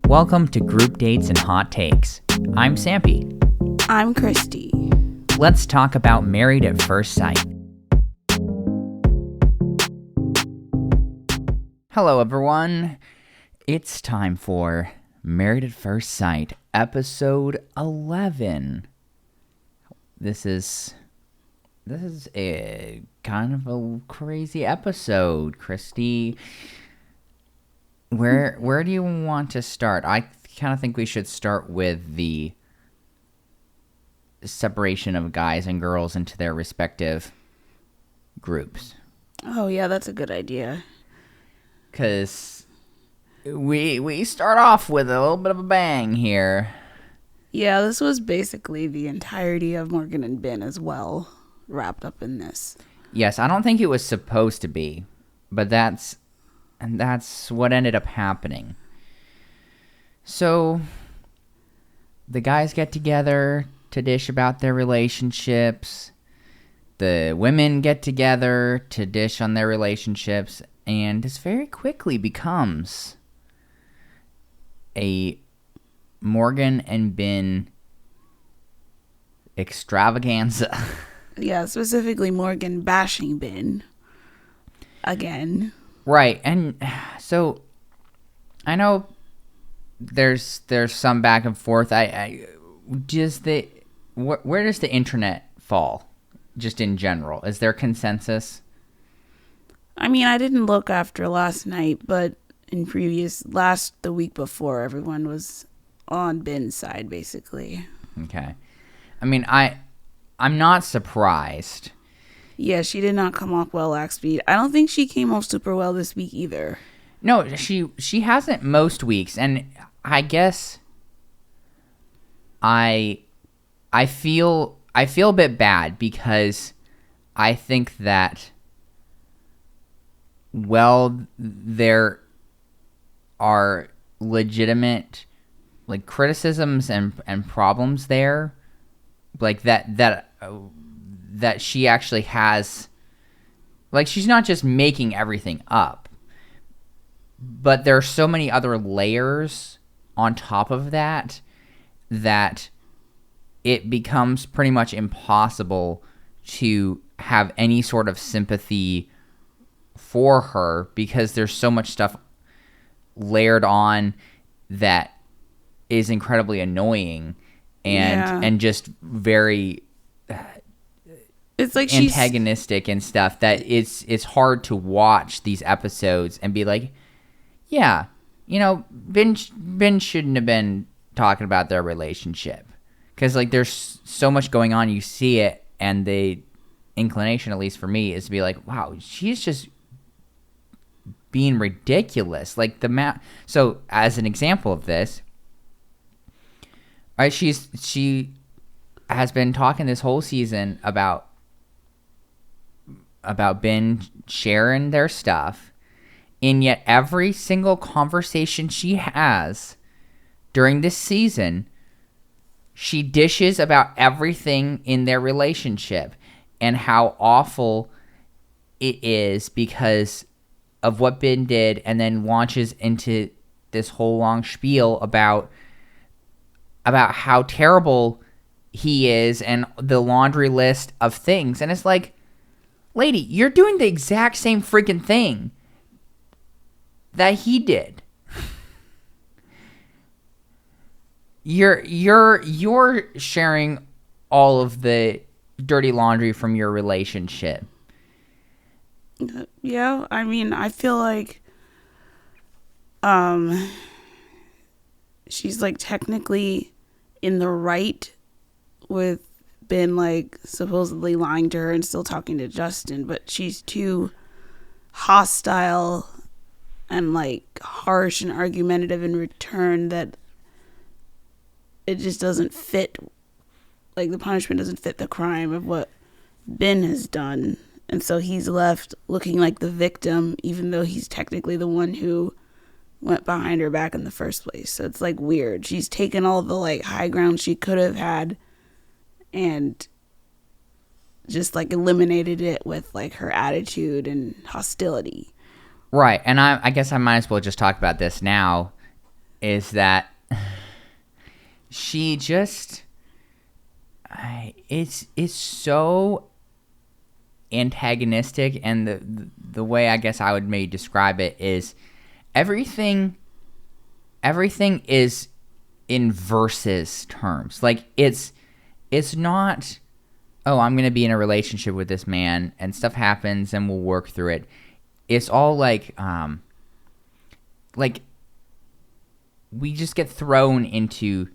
Welcome to Group Dates and Hot Takes. I'm Sampy. I'm Christy. Let's talk about Married at First Sight. Hello, everyone. It's time for Married at First Sight, episode 11. This is a kind of a crazy episode, Christy. Where do you want to start? I kind of think we should start with the separation of guys and girls into their respective groups. Oh, yeah, that's a good idea. Because we start off with a little bit of a bang here. Yeah, this was basically the entirety of Morgan and Ben as well, wrapped up in this. Yes, I don't think it was supposed to be, but that's what ended up happening. So, the guys get together to dish about their relationships. The women get together to dish on their relationships. And this very quickly becomes a Morgan and Ben extravaganza. Yeah, specifically Morgan bashing Ben again. Right, and so I know there's some back and forth. Where does the internet fall, just in general? Is there consensus? I mean, I didn't look after last night, but the week before, everyone was on Ben's side, basically. Okay. I mean, I'm not surprised. Yeah, she did not come off well last week. I don't think she came off super well this week either. No, she hasn't most weeks, and I guess I feel a bit bad because I think that there are legitimate criticisms and problems there, that she actually has, she's not just making everything up, but there are so many other layers on top of that it becomes pretty much impossible to have any sort of sympathy for her because there's so much stuff layered on that is incredibly annoying and just very it's like antagonistic and stuff that it's hard to watch these episodes and be like, yeah, Ben shouldn't have been talking about their relationship because there's so much going on. You see it, and the inclination, at least for me, is to be like, wow, she's just being ridiculous. So as an example of this, right, she has been talking this whole season about Ben sharing their stuff, and yet every single conversation she has during this season, she dishes about everything in their relationship and how awful it is because of what Ben did, and then launches into this whole long spiel about how terrible he is and the laundry list of things. And it's like, lady, you're doing the exact same freaking thing that he did. You're sharing all of the dirty laundry from your relationship. Yeah, I mean, I feel like she's technically in the right with Ben supposedly lying to her and still talking to Justin, but she's too hostile and harsh and argumentative in return that it just doesn't fit. The punishment doesn't fit the crime of what Ben has done. And so he's left looking like the victim, even though he's technically the one who went behind her back in the first place. So it's weird. She's taken all the high ground she could have had and just eliminated it with her attitude and hostility. Right. And I guess I might as well just talk about this now is that she just it's so antagonistic, and the way I guess I would maybe describe it is everything is in versus terms. Like it's not, oh, I'm gonna be in a relationship with this man and stuff happens and we'll work through it. It's all like we just get thrown into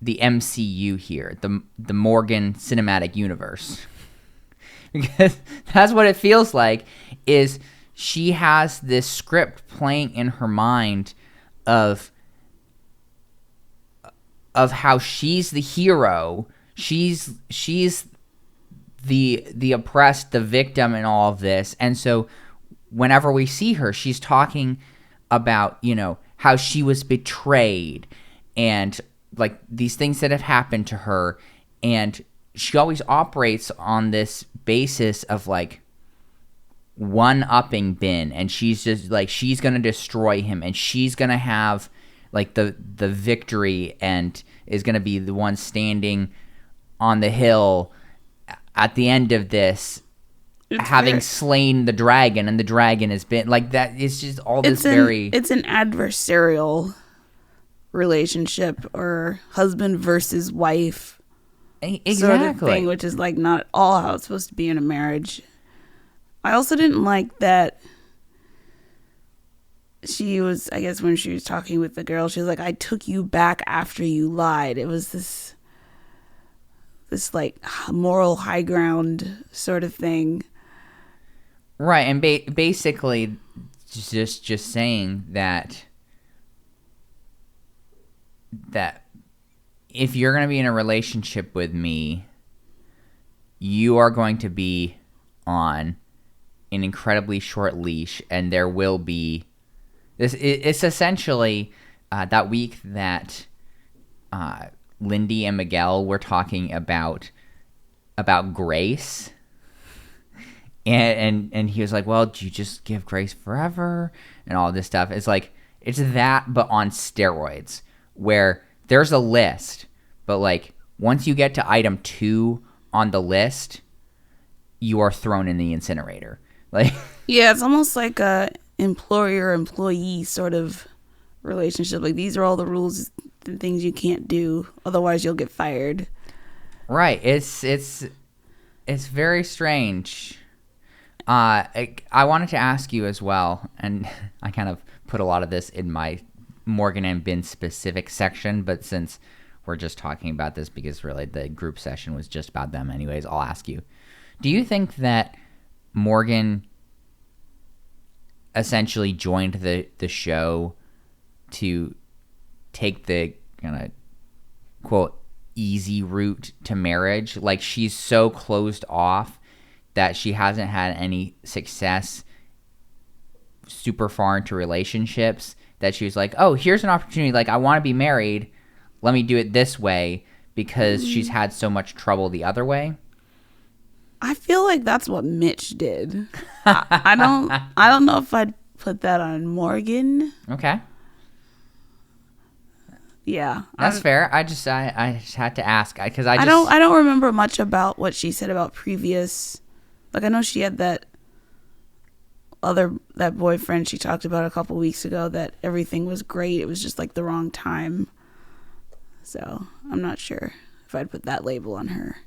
the MCU here, the Morgan Cinematic Universe. Because that's what it feels like, is she has this script playing in her mind of how she's the hero, she's the oppressed, the victim in all of this. And so whenever we see her, she's talking about, how she was betrayed and like these things that have happened to her, and she always operates on this basis of like one-upping Ben, and she's just like, she's gonna destroy him and she's gonna have like the victory and is gonna be the one standing on the hill at the end of this, having slain the dragon, and the dragon has been like that. It's just all this it's an adversarial relationship, or husband versus wife sort of thing, which is like not at all how it's supposed to be in a marriage. I also didn't like that she was, I guess when she was talking with the girl, she was like, I took you back after you lied. It was this like moral high ground sort of thing. Right, and basically just saying that if you're going to be in a relationship with me, you are going to be on an incredibly short leash, and there will be this. It's essentially that week that Lindy and Miguel were talking about grace, and he was like, well, do you just give grace forever and all this stuff? It's like, it's that, but on steroids, where there's a list, but like once you get to item 2 on the list, you are thrown in the incinerator. Like, yeah, it's almost like a employer-employee sort of relationship. Like, these are all the rules and things you can't do, otherwise you'll get fired. Right. It's very strange. I wanted to ask you as well, and I kind of put a lot of this in my Morgan and Ben specific section, but since we're just talking about this because really the group session was just about them anyways, I'll ask you, do you think that Morgan essentially joined the show to take the kind of quote easy route to marriage? Like, she's so closed off that she hasn't had any success super far into relationships, that she was like, oh, here's an opportunity, like, I want to be married, let me do it this way, because she's had so much trouble the other way. I feel like that's what Mitch did. I don't know if I'd put that on Morgan. Okay. Yeah, that's fair. I just had to ask because I don't remember much about what she said about previous. Like, I know she had that boyfriend she talked about a couple weeks ago, that everything was great. It was just like the wrong time. So I'm not sure if I'd put that label on her.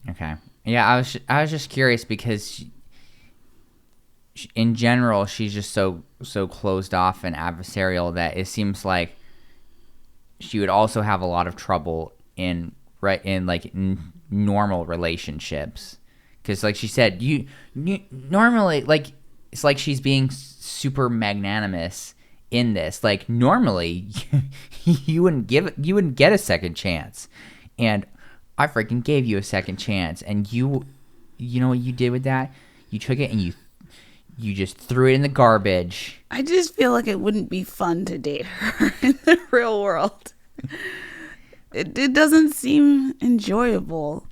Okay. Yeah, I was just curious because in general she's just so closed off and adversarial that it seems like she would also have a lot of trouble in normal relationships, because like she said, you normally, like, it's like she's being super magnanimous in this. Like, normally you wouldn't get a second chance, and I freaking gave you a second chance, and you know what you did with that? You took it and you just threw it in the garbage. I just feel like it wouldn't be fun to date her in the real world. It doesn't seem enjoyable.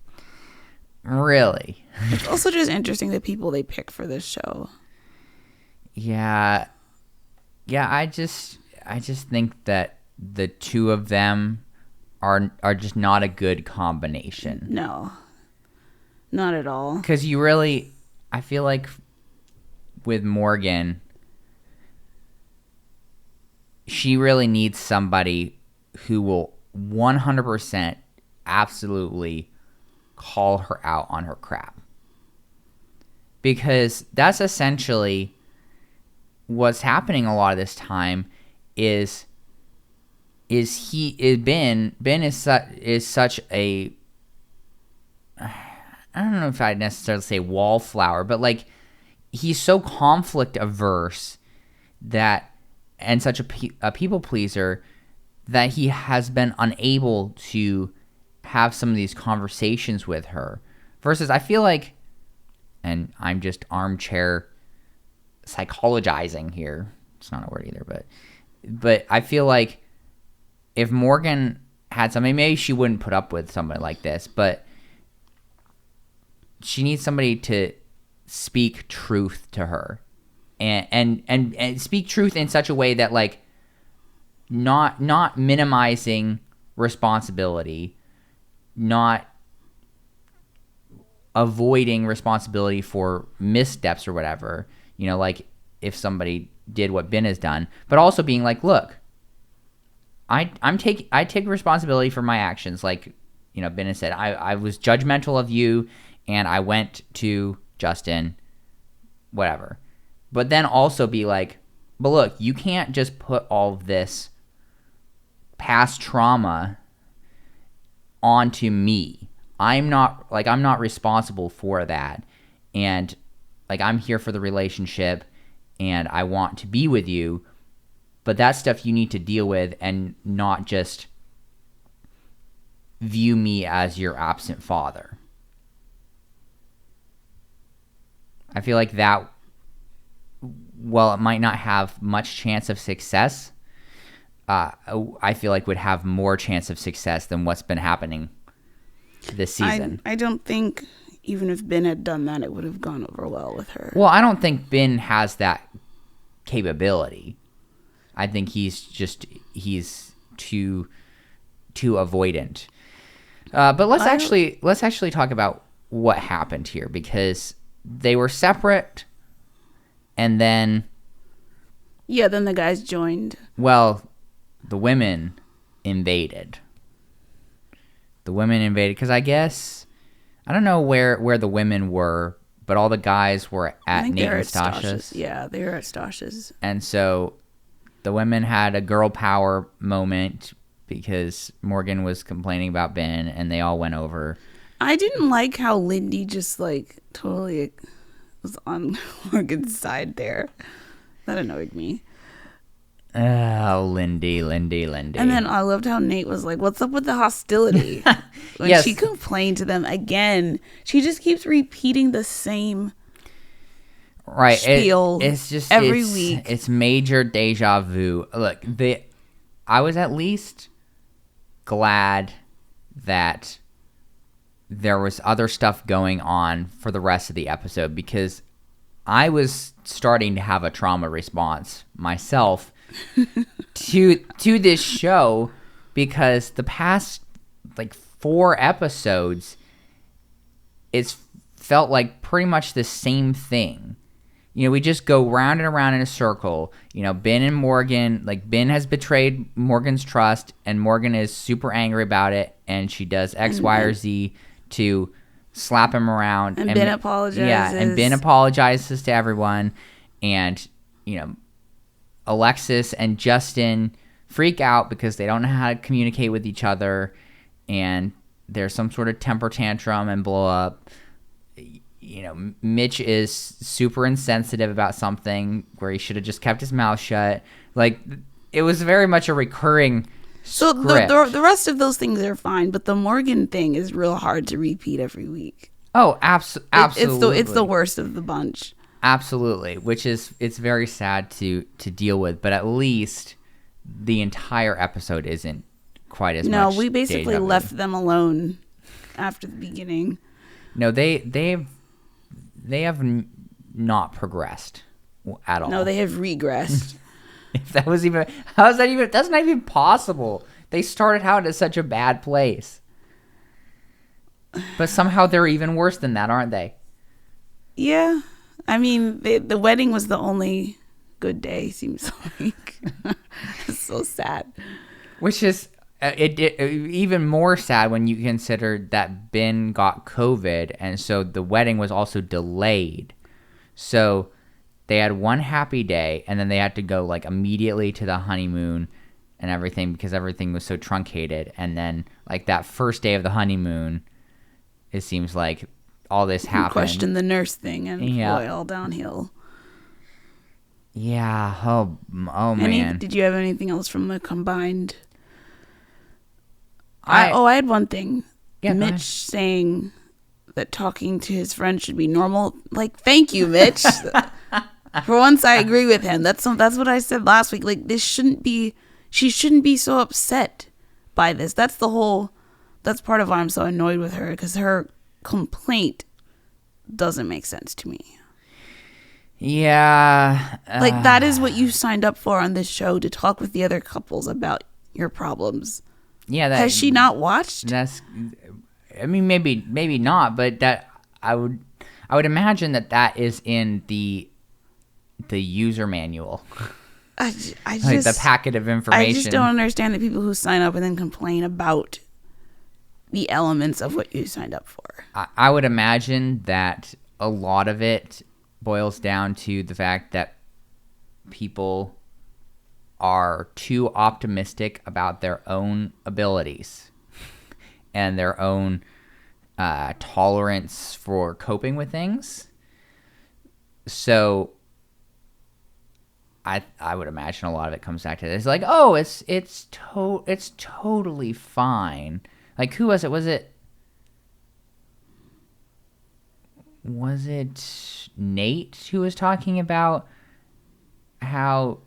Really? It's also just interesting the people they pick for this show. Yeah. Yeah, I just think that the two of them are just not a good combination. No, not at all. Because I feel like with Morgan, she really needs somebody who will 100% absolutely call her out on her crap. Because that's essentially what's happening a lot of this time is Ben is such a, I don't know if I'd necessarily say wallflower, but like he's so conflict averse and such a people pleaser that he has been unable to have some of these conversations with her. Versus I feel like, and I'm just armchair psychologizing here. It's not a word either, but I feel like if Morgan had somebody, maybe she wouldn't put up with somebody like this, but she needs somebody to speak truth to her and speak truth in such a way that like not minimizing responsibility, not avoiding responsibility for missteps or whatever, like if somebody did what Ben has done, but also being like, look, I take responsibility for my actions. Like, Ben has said, I was judgmental of you and I went to Justin, whatever. But then also be like, but look, you can't just put all of this past trauma onto me. I'm not responsible for that. And like, I'm here for the relationship and I want to be with you, but that's stuff you need to deal with and not just view me as your absent father. I feel like that, while it might not have much chance of success, I feel like would have more chance of success than what's been happening this season. I don't think even if Ben had done that, it would have gone over well with her. Well, I don't think Ben has that capability. I think he's too avoidant. But let's actually talk about what happened here, because they were separate, and then then the guys joined. Well, the women invaded. Because I guess I don't know where the women were, but all the guys were at Nate and Stasha's. Yeah, they were at Stasha's. And so the women had a girl power moment because Morgan was complaining about Ben, and they all went over. I didn't like how Lindy just like totally was on Morgan's side there. That annoyed me. Oh, Lindy. And then I loved how Nate was like, what's up with the hostility? When she complained to them again, she just keeps repeating the same spiel every week. It's major deja vu. Look, I was at least glad that there was other stuff going on for the rest of the episode, because I was starting to have a trauma response myself to this show, because the past like 4 episodes it's felt like pretty much the same thing. We just go round and around in a circle. Ben and Morgan, like Ben has betrayed Morgan's trust and Morgan is super angry about it, and she does X, Y, or Z to slap him around. And Ben apologizes. Yeah, and Ben apologizes to everyone. And, Alexis and Justin freak out because they don't know how to communicate with each other. And there's some sort of temper tantrum and blow up. Mitch is super insensitive about something where he should have just kept his mouth shut. Like, it was very much a recurring So script. the rest of those things are fine, but the Morgan thing is real hard to repeat every week. Oh, absolutely. It's the worst of the bunch. Absolutely, it's very sad to deal with, but at least the entire episode isn't quite as much. No, we basically left them alone after the beginning. No, they have not progressed at all. No, they have regressed. If that was even, how is that even? That's not even possible. They started out at such a bad place, but somehow they're even worse than that, aren't they? Yeah. I mean, the wedding was the only good day, seems like. It's so sad. Which is even more sad when you consider that Ben got COVID, and so the wedding was also delayed. So they had one happy day, and then they had to go like immediately to the honeymoon and everything because everything was so truncated. And then like that first day of the honeymoon, it seems like all this happened. Question the nurse thing, and boy, all downhill. Yeah. Oh man. Did you have anything else from the combined? I had one thing. Yeah, Mitch saying that talking to his friend should be normal. Like, thank you, Mitch. For once, I agree with him. That's what I said last week. Like, this shouldn't be. She shouldn't be so upset by this. That's part of why I'm so annoyed with her, because her complaint doesn't make sense to me. Yeah. Like, that is what you signed up for on this show, to talk with the other couples about your problems. Yeah. Has she not watched? That's. I mean, maybe not, but that I would imagine that is in the user manual. I just, like the packet of information. I just don't understand the people who sign up and then complain about the elements of what you signed up for. I would imagine that a lot of it boils down to the fact that people are too optimistic about their own abilities and their own tolerance for coping with things. So I would imagine a lot of it comes back to this. Like, oh, it's totally fine. Like, who was it? Was it Nate who was talking about how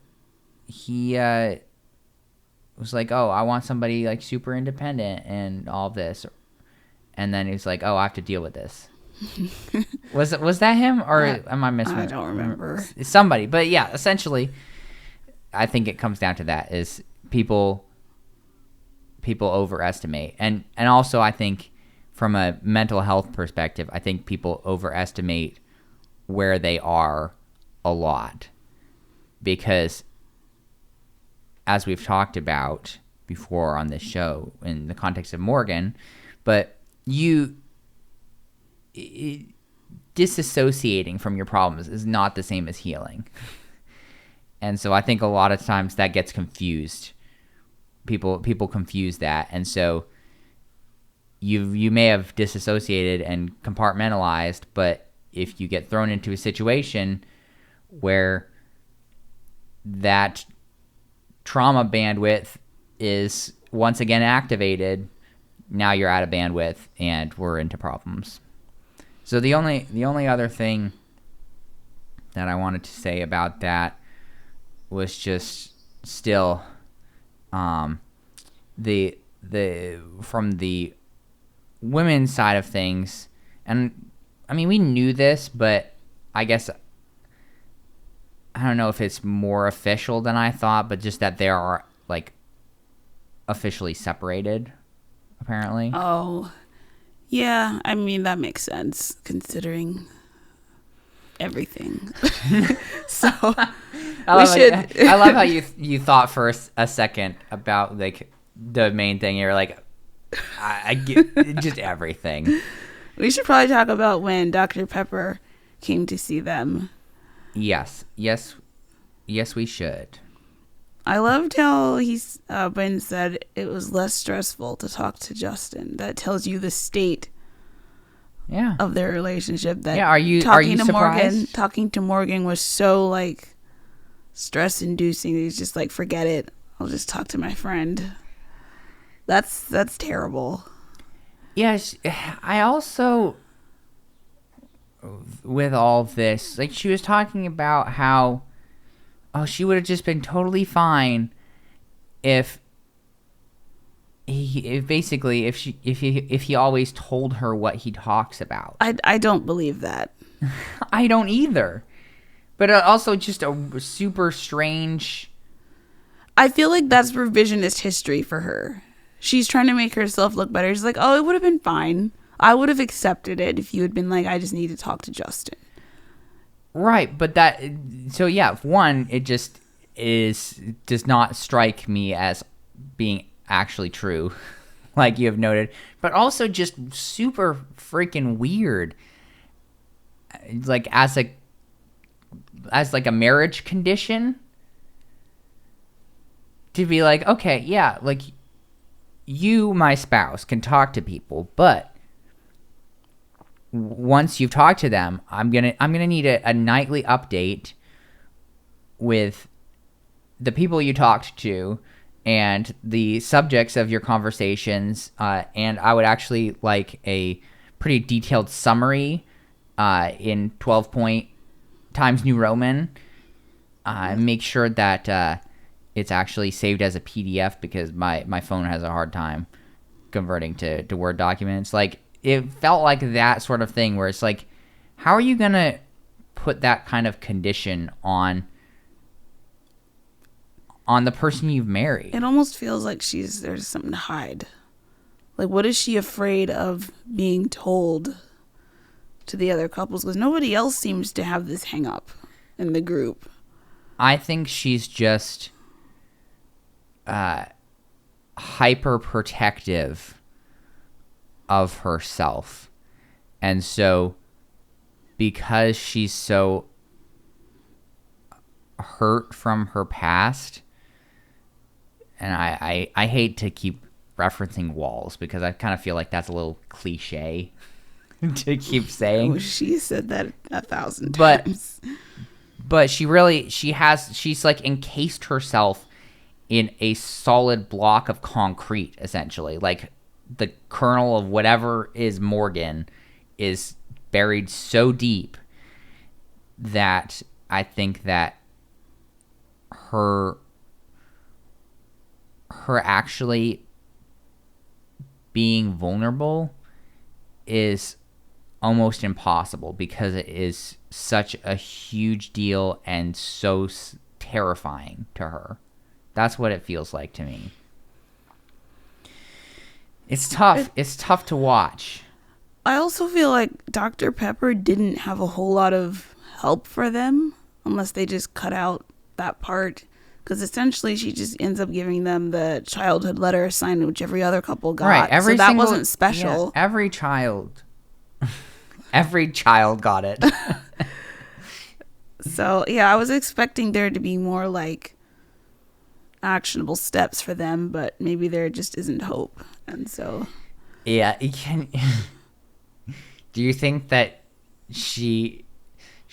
he was like, oh, I want somebody like super independent and all this, and then he's like, oh, I have to deal with this. Was that him, or am I missing? I don't remember. Somebody, but yeah, essentially, I think it comes down to that: is people overestimate, and also I think from a mental health perspective, I think people overestimate where they are a lot, because as we've talked about before on this show in the context of Morgan, but disassociating from your problems is not the same as healing. And so I think a lot of times that gets confused. People confuse that. And so you may have disassociated and compartmentalized, but if you get thrown into a situation where that trauma bandwidth is once again activated, now you're out of bandwidth and we're into problems. So the only other thing that I wanted to say about that was just still the from the women's side of things, and I mean we knew this, but I guess I don't know if it's more official than I thought, but just that they are like officially separated, apparently. Oh, yeah. I mean, that makes sense considering everything. So I love how you thought for a second about like the main thing. You're like, I get just everything. We should probably talk about when Dr. Pepper came to see them. Yes, we should. I loved how Ben said it was less stressful to talk to Justin. That tells you the state of their relationship. That are you surprised? Talking to Morgan was so like stress inducing. He's just like, forget it. I'll just talk to my friend. That's terrible. Yes, I also, with all this, like she was talking about how, she would have just been totally fine if he always told her what he talks about. I don't believe that. I don't either. But also just a super strange I feel like that's revisionist history for her. She's trying to make herself look better. She's like, oh, it would have been fine. I would have accepted it if you had been like, I just need to talk to Justin. Right, but one, it just does not strike me as being actually true, like you have noted, but also just super freaking weird. Like as a marriage condition, to be like, okay, yeah, like you, my spouse, can talk to people, but once you've talked to them, I'm gonna need a nightly update with the people you talked to and the subjects of your conversations, and I would actually like a pretty detailed summary in 12 point Times New Roman. Make sure that it's actually saved as a PDF because my phone has a hard time converting to Word documents. Like, it felt like that sort of thing where it's like, how are you going to put that kind of condition on the person you've married? It almost feels like there's something to hide. Like, what is she afraid of being told to the other couples? Because nobody else seems to have this hang up in the group. I think she's just hyper protective of herself. And so because she's so hurt from her past, and I hate to keep referencing walls because I kind of feel like that's a little cliche to keep saying. Oh, she said that 1,000 times. But she's like encased herself in a solid block of concrete, essentially. Like, the kernel of whatever is Morgan is buried so deep that I think that her actually being vulnerable is almost impossible because it is such a huge deal and so terrifying to her. That's what it feels like to me. It's tough. It's tough to watch. I also feel like Dr. Pepper didn't have a whole lot of help for them unless they just cut out that part. Because essentially she just ends up giving them the childhood letter assignment, which every other couple got. Right. So that wasn't special. Yeah, every child got it. So, yeah, I was expecting there to be more, like, actionable steps for them, but maybe there just isn't hope. And so... Yeah, do you think that she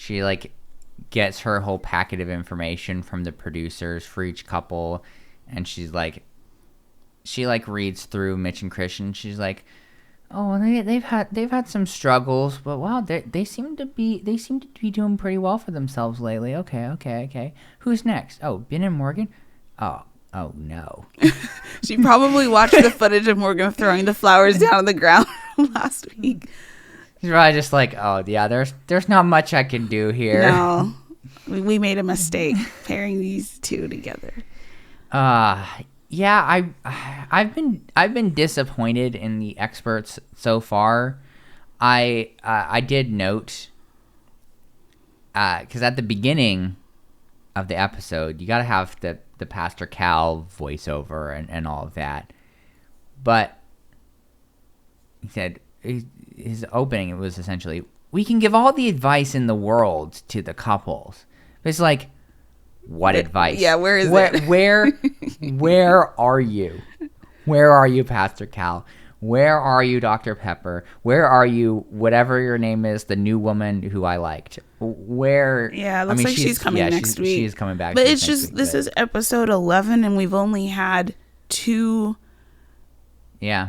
like gets her whole packet of information from the producers for each couple, and she reads through Mitch and Christian? She's like, oh, they've had some struggles, but wow, they seem to be doing pretty well for themselves lately. Okay. Who's next? Oh, Ben and Morgan. Oh no. She probably watched the footage of Morgan throwing the flowers down on the ground last week. She's probably just like, oh yeah, there's not much I can do here. No, we made a mistake pairing these two together. Yeah, I've been disappointed in the experts so far. I did note, because at the beginning of the episode, you got to have the Pastor Cal voiceover and all of that. But he said his opening, it was essentially, we can give all the advice in the world to the couples. But it's like, what advice? Yeah, where is it? Where are you? Where are you, Pastor Cal? Where are you, Dr. Pepper? Where are you, whatever your name is, the new woman who I liked? Where? Yeah, it looks like she's coming next week. She's coming back. But it's just, this is episode 11, and we've only had 2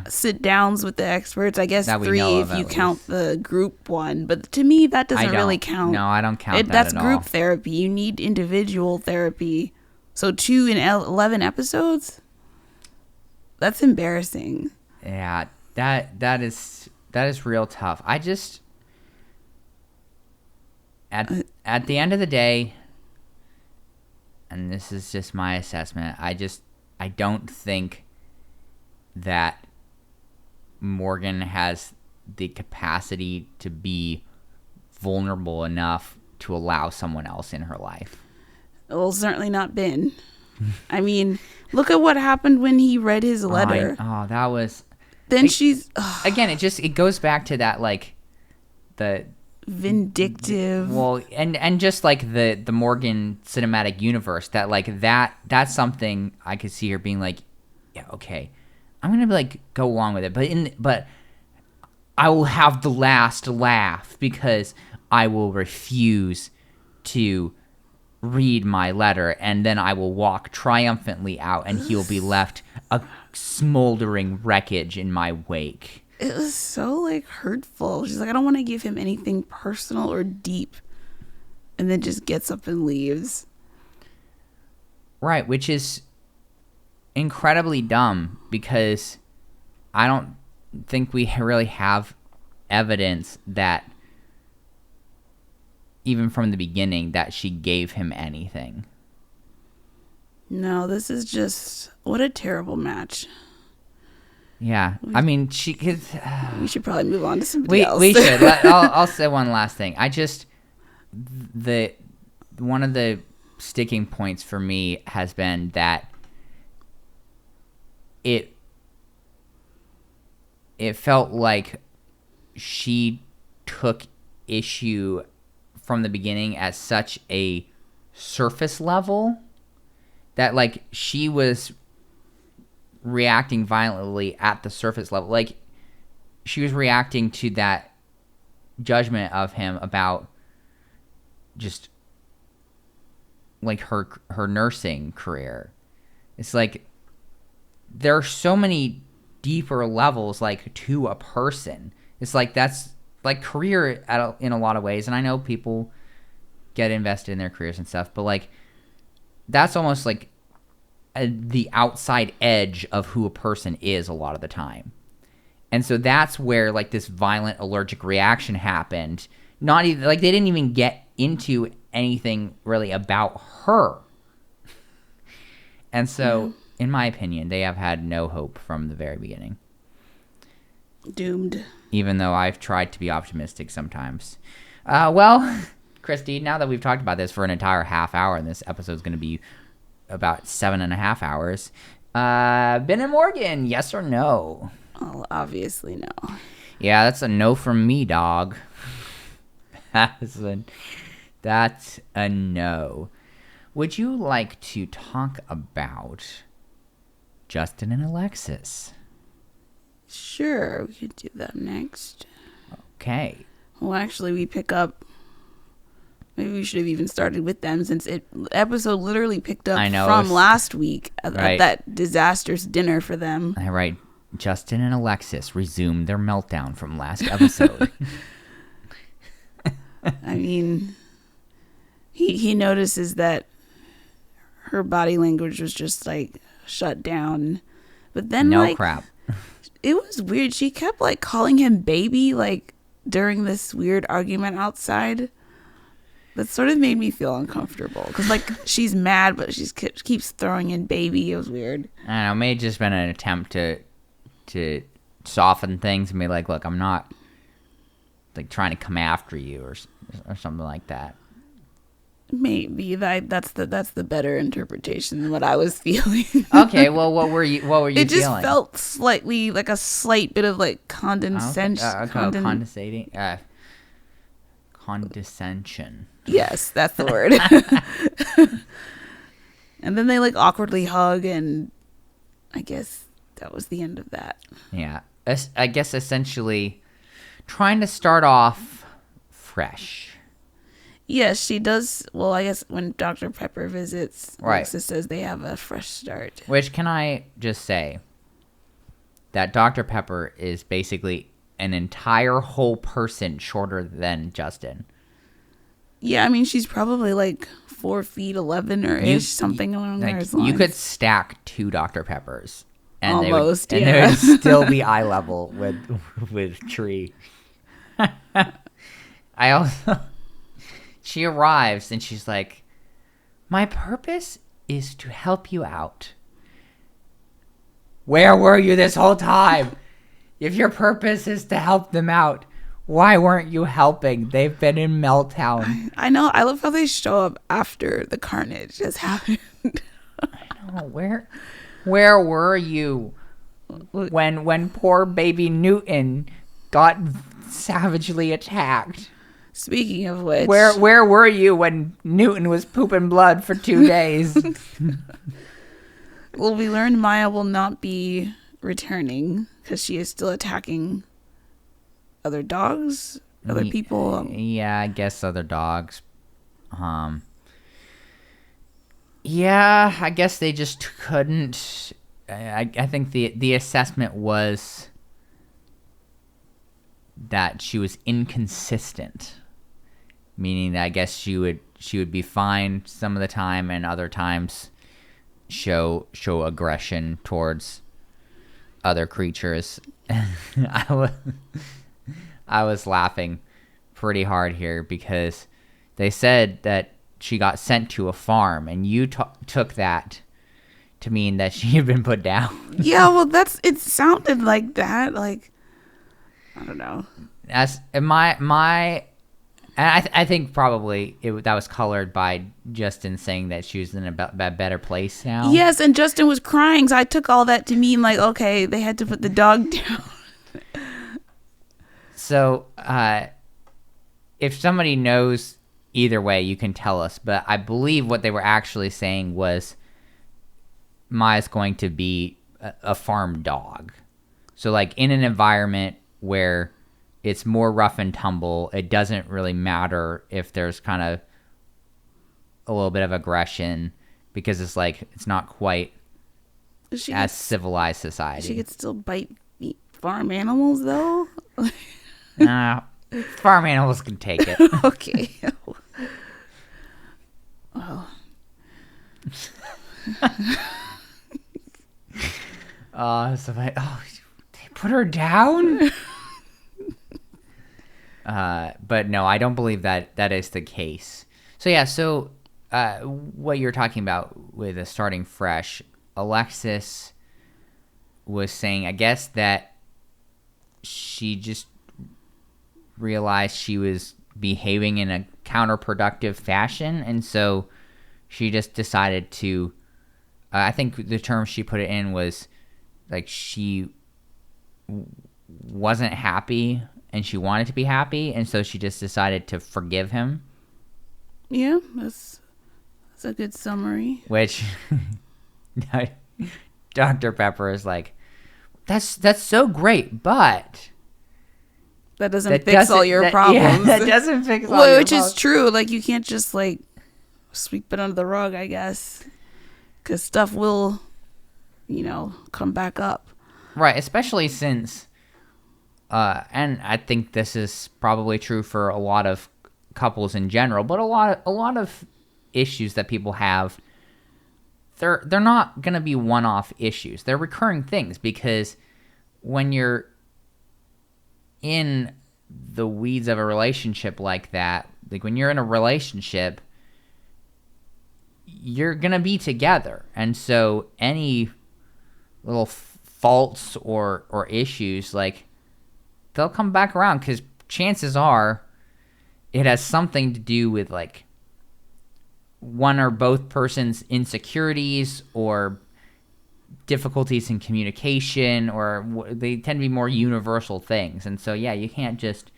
sit downs with the experts. I guess 3 if you count the group one. But to me, that doesn't really count. No, I don't count that That's at group all. therapy. You need individual therapy. So 2 in 11 episodes? That's embarrassing. Yeah, that is real tough. I just at the end of the day, and this is just my assessment, I don't think that Morgan has the capacity to be vulnerable enough to allow someone else in her life. Well, certainly not Ben. I mean, look at what happened when he read his letter. That was... Then Again, it goes back to that, like, the... vindictive. Well, and just, like, the Morgan cinematic universe, that, like, that's something I could see her being like, yeah, okay, I'm gonna, like, go along with it, but I will have the last laugh because I will refuse to read my letter, and then I will walk triumphantly out, and he'll be left a smoldering wreckage in my wake. It was so, like, hurtful. She's like, I don't want to give him anything personal or deep, and then just gets up and leaves. Right, which is incredibly dumb, because I don't think we really have evidence that, even from the beginning, that she gave him anything. No, this is just... what a terrible match. Yeah, I mean, she could... we should probably move on to somebody else. We should. I'll say one last thing. One of the sticking points for me has been that it felt like she took issue from the beginning at such a surface level that, like, she was reacting violently at the surface level. Like, she was reacting to that judgment of him about just, like, her nursing career. It's like there are so many deeper levels, like, to a person. It's like that's like career in a lot of ways, and I know people get invested in their careers and stuff, but, like, that's almost like the outside edge of who a person is a lot of the time. And so that's where, like, this violent allergic reaction happened. Not even, like, they didn't even get into anything really about her. And so, in my opinion, they have had no hope from the very beginning. Doomed. Even though I've tried to be optimistic sometimes. Well, Christy, now that we've talked about this for an entire half hour, and this episode is going to be about 7.5 hours, Ben and Morgan, yes or no? Oh, obviously no. Yeah, that's a no from me, dog. That's a no. Would you like to talk about Justin and Alexis? Sure, we could do that next. Okay. Well, actually, we pick up... maybe we should have even started with them, since episode literally picked up from last week at that disastrous dinner for them. All right. Justin and Alexis resumed their meltdown from last episode. I mean, he notices that her body language was just, like, shut down. But then, no crap. It was weird. She kept, like, calling him baby, like, during this weird argument outside. That sort of made me feel uncomfortable. Because, like, she's mad, but she keeps throwing in baby. It was weird. I don't know. It may have just been an attempt to soften things and be like, look, I'm not, like, trying to come after you or something like that. Maybe that's the better interpretation than what I was feeling. Okay, well, what were you feeling? It just felt slightly like a slight bit of, like, condescension. Condescension. Yes, that's the word. And then they, like, awkwardly hug, and I guess that was the end of that. Yeah, I guess essentially trying to start off fresh. Yes, she does. Well, I guess when Dr. Pepper visits, right. Alexis says they have a fresh start. Which, can I just say that Dr. Pepper is basically an entire whole person shorter than Justin. Yeah, I mean, she's probably like 4'11" or ish, something along those lines. You could stack 2 Dr. Peppers. And almost, they would still be eye level with Tree. I also... She arrives and she's like, My purpose is to help you out. Where were you this whole time? If your purpose is to help them out, why weren't you helping? They've been in meltdown. I know. I love how they show up after the carnage has happened. I know. Where were you when poor baby Newton got savagely attacked? Speaking of which, where were you when Newton was pooping blood for 2 days? well, we learned Maya will not be returning because she is still attacking other dogs, other people. Yeah, I guess other dogs. Yeah, I guess they just couldn't. I think the assessment was that she was inconsistent, meaning that I guess she would be fine some of the time, and other times show aggression towards other creatures. I was laughing pretty hard here because they said that she got sent to a farm, and you took that to mean that she had been put down. Yeah, well, it sounded like that. Like, I don't know. That's my. And I think probably that was colored by Justin saying that she was in a better place now. Yes, and Justin was crying, so I took all that to mean like, okay, they had to put the dog down. So, if somebody knows either way, you can tell us. But I believe what they were actually saying was Maya's going to be a farm dog. So, like, in an environment where it's more rough and tumble, it doesn't really matter if there's kind of a little bit of aggression, because it's like it's not quite as civilized society. She could still bite the farm animals, though. Farm animals can take it. Okay. Oh. So they put her down. But no, I don't believe that is the case. So yeah, what you're talking about with starting fresh, Alexis was saying, I guess, that she just realized she was behaving in a counterproductive fashion, and so she just decided to, I think the term she put it in was, like, she wasn't happy and she wanted to be happy, and so she just decided to forgive him. Yeah, that's a good summary. Which Dr. Pepper is like, that's so great, but that doesn't fix all your problems. Yeah, that doesn't fix all your problems. Which is true. Like, you can't just, like, sweep it under the rug, I guess, because stuff will, come back up. Right, especially since, and I think this is probably true for a lot of couples in general, but a lot of issues that people have, they're not going to be one-off issues. They're recurring things, because when you're in the weeds of a relationship like that, like when you're in a relationship, you're going to be together. And so any little faults or issues, like, they'll come back around, because chances are it has something to do with, like, one or both persons' insecurities or difficulties in communication, or they tend to be more universal things. And so, yeah, you can't just,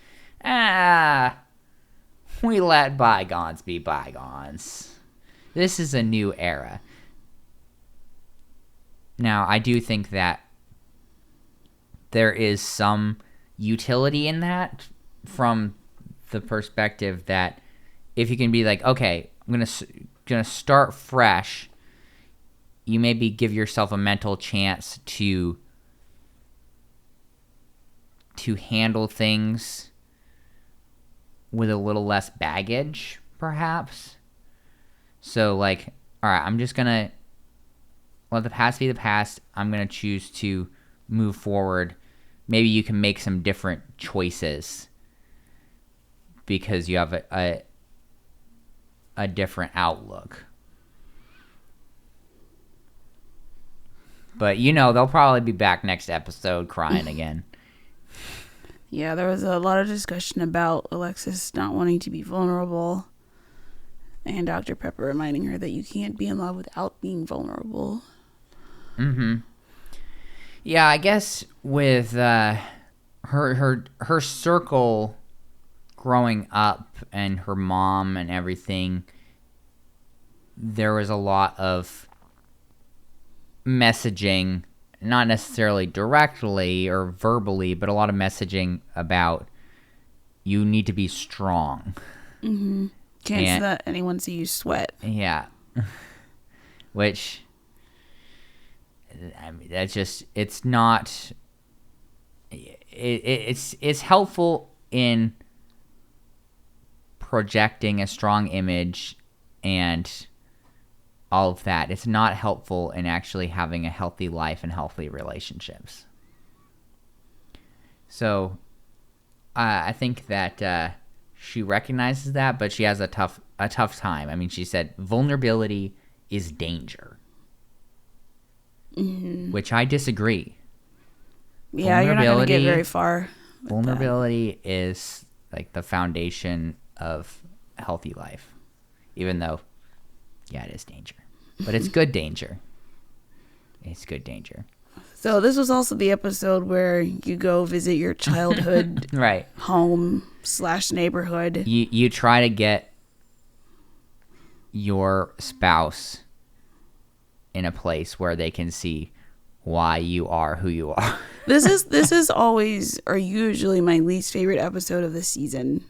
we let bygones be bygones. This is a new era. Now, I do think that there is some utility in that, from the perspective that if you can be like, okay, I'm gonna start fresh, you maybe give yourself a mental chance to handle things with a little less baggage, perhaps. So, like, all right, I'm just gonna let the past be the past. I'm gonna choose to move forward. Maybe you can make some different choices because you have a different outlook. But they'll probably be back next episode crying again. Yeah, there was a lot of discussion about Alexis not wanting to be vulnerable, and Dr. Pepper reminding her that you can't be in love without being vulnerable. Mm-hmm. Yeah, I guess with her circle growing up and her mom and everything, there was a lot of messaging, not necessarily directly or verbally, but a lot of messaging about you need to be strong. Mm-hmm. Can't let anyone see you sweat. Yeah. Which, I mean, that's just, it's not, it's helpful in projecting a strong image and all of that. It's not helpful in actually having a healthy life and healthy relationships. So I think that she recognizes that, but she has a tough time. I mean, she said vulnerability is danger, which I disagree. Yeah, you're not going to get very far. Vulnerability is like the foundation of a healthy life, even though, yeah, it is danger. But it's good danger. It's good danger. So this was also the episode where you go visit your childhood right. home/neighborhood. You try to get your spouse in a place where they can see why you are who you are. This is always or usually my least favorite episode of the season.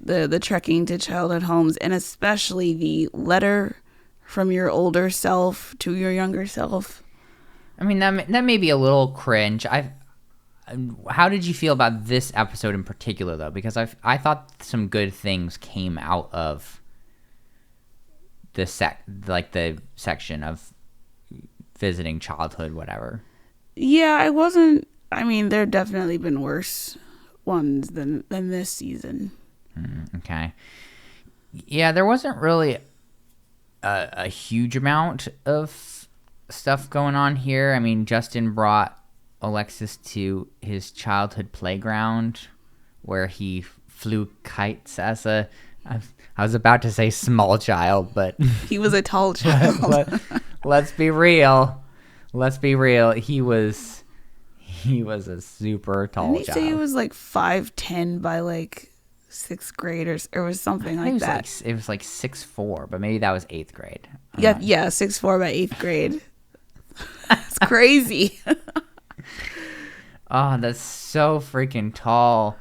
The trekking to childhood homes, and especially the letter from your older self to your younger self. I mean, that may be a little cringe. How did you feel about this episode in particular, though? Because I thought some good things came out of the section of visiting childhood, whatever. Yeah, I wasn't. I mean, there have definitely been worse ones than this season. Okay. Yeah, there wasn't really a huge amount of stuff going on here. I mean, Justin brought Alexis to his childhood playground where he flew kites as I was about to say small child, but he was a tall child. Let's be real. He was a super tall child. Didn't he say he was like 5'10" by like 6th grade or was something like that? It was like 6'4", but maybe that was 8th grade. Yeah, 6'4" by 8th grade. That's crazy. Oh, that's so freaking tall.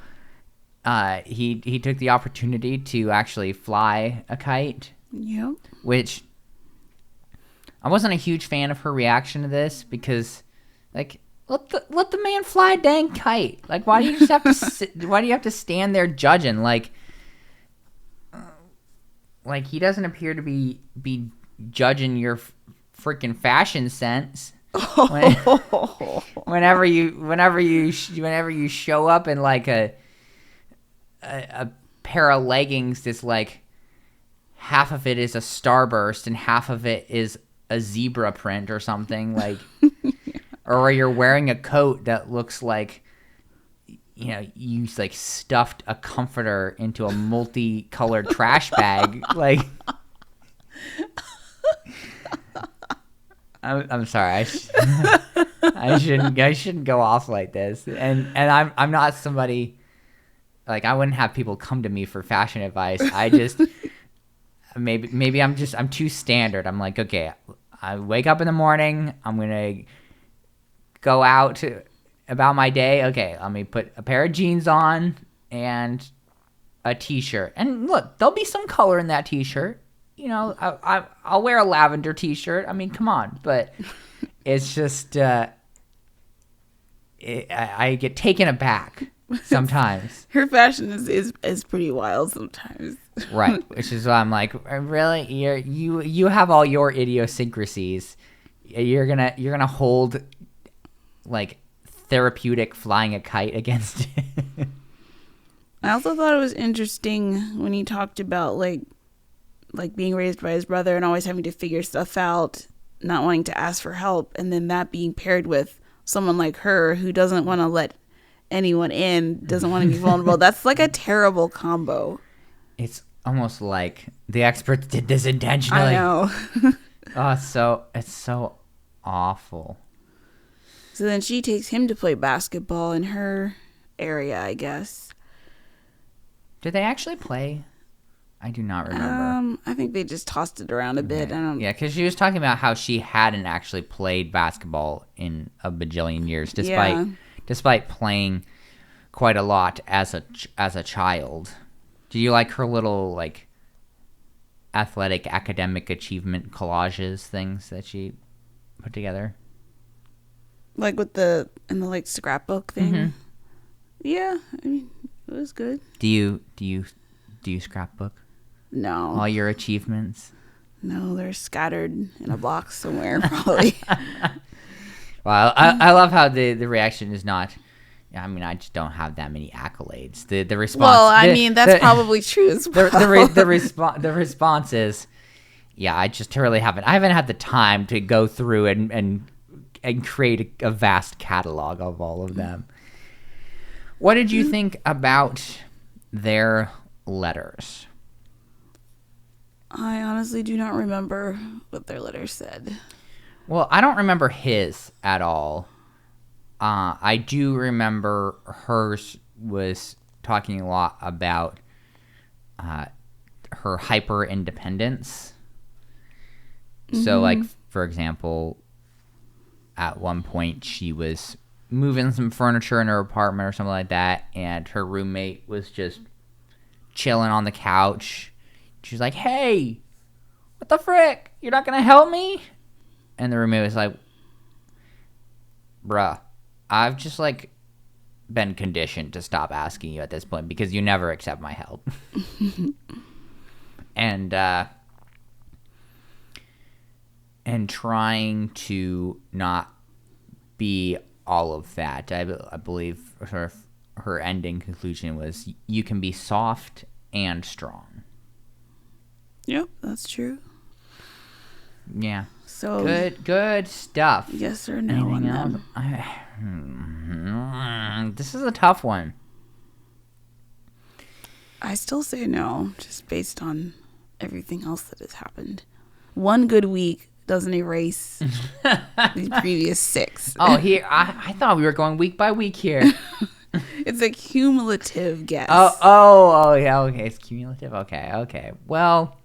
He took the opportunity to actually fly a kite. Yep. Which I wasn't a huge fan of her reaction to this because, like, let the man fly a dang kite. Like, why do you just have to why do you have to stand there judging? Like he doesn't appear to be judging your freaking fashion sense. Whenever you show up in like a pair of leggings that's like half of it is a starburst and half of it is a zebra print or something, like or you're wearing a coat that looks like you like stuffed a comforter into a multicolored trash bag. Like I'm sorry. I shouldn't go off like this. And I'm not somebody, like, I wouldn't have people come to me for fashion advice. I just maybe I'm too standard. I'm like, okay, I wake up in the morning, I'm gonna go out about my day. Okay, let me put a pair of jeans on and a t-shirt. And look, there'll be some color in that t-shirt. I'll wear a lavender t-shirt. I mean, come on. But it's just I get taken aback sometimes. Her fashion is pretty wild sometimes. Right, which is why I'm like, really, you have all your idiosyncrasies. You're gonna hold like therapeutic flying a kite against it. I also thought it was interesting when he talked about like being raised by his brother and always having to figure stuff out, not wanting to ask for help, and then that being paired with someone like her who doesn't want to let anyone in, doesn't want to be vulnerable. That's like a terrible combo. It's almost like the experts did this intentionally. I know. Oh, it's so awful. So then she takes him to play basketball in her area, I guess. Did they actually play? I do not remember. I think they just tossed it around a bit. Yeah, because she was talking about how she hadn't actually played basketball in a bajillion years, despite playing quite a lot as a child. Do you like her little like athletic academic achievement collages things that she put together? Like in the like scrapbook thing. Mm-hmm. Yeah, I mean, it was good. Do you scrapbook No. all your achievements? No, they're scattered in a box somewhere, probably. Well, I love how the reaction is not. I mean, I just don't have that many accolades. The response. Well, I mean, that's probably true as well. The response is, yeah, I just really haven't. I haven't had the time to go through and create a vast catalog of all of them. What did you think about their letters? I honestly do not remember what their letter said. Well, I don't remember his at all. I do remember hers was talking a lot about her hyper independence. Mm-hmm. So, like, for example, at one point she was moving some furniture in her apartment or something like that, and her roommate was just chilling on the couch. She's like, "Hey, what the frick? You're not gonna help me?" And the roommate was like, "Bruh, I've just like been conditioned to stop asking you at this point because you never accept my help." and trying to not be all of that. I believe her ending conclusion was, you can be soft and strong. Yep, that's true. Yeah. So good stuff. Yes or no on them? This is a tough one. I still say no, just based on everything else that has happened. One good week doesn't erase the previous 6. Oh, here I thought we were going week by week here. It's a cumulative guess. Oh, yeah, okay, it's cumulative. Okay. Well,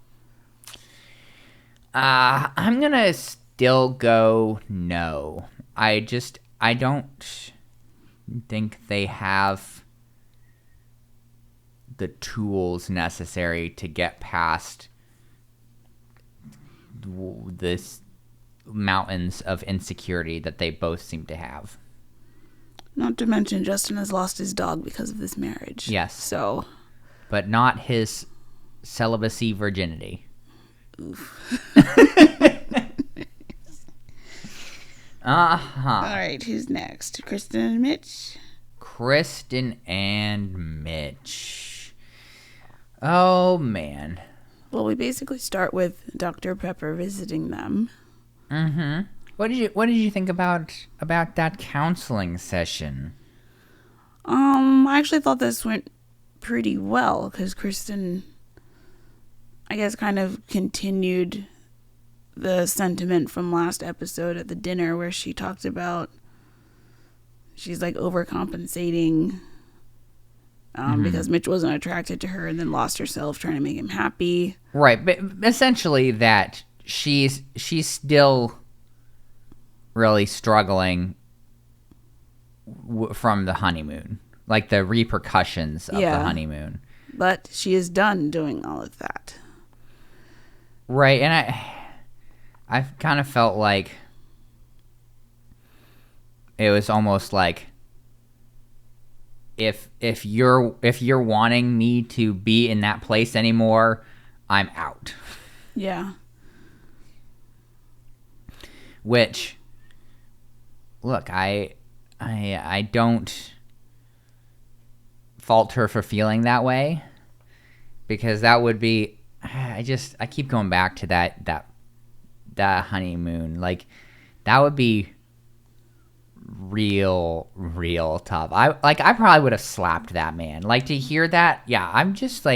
I'm gonna still go no. I don't think they have the tools necessary to get past this mountains of insecurity that they both seem to have. Not to mention Justin has lost his dog because of this marriage. Yes. So. But not his celibacy virginity. Oof. All right, who's next? Kristen and Mitch? Kristen and Mitch. Oh, man. Well, we basically start with Dr. Pepper visiting them. Mm-hmm. What did you think about that counseling session? I actually thought this went pretty well because Kristen, I guess, kind of continued the sentiment from last episode at the dinner where she talked about she's like overcompensating because Mitch wasn't attracted to her and then lost herself trying to make him happy. Right, but essentially that she's still really struggling from the honeymoon, like the repercussions of the honeymoon. But she is done doing all of that. Right, and I kind of felt like it was almost like if you're wanting me to be in that place anymore, I'm out. Yeah. Which, look, I don't fault her for feeling that way, because that would be, I keep going back to that honeymoon. Like, that would be real tough. I probably would have slapped that man. Like, to hear that, yeah, I'm just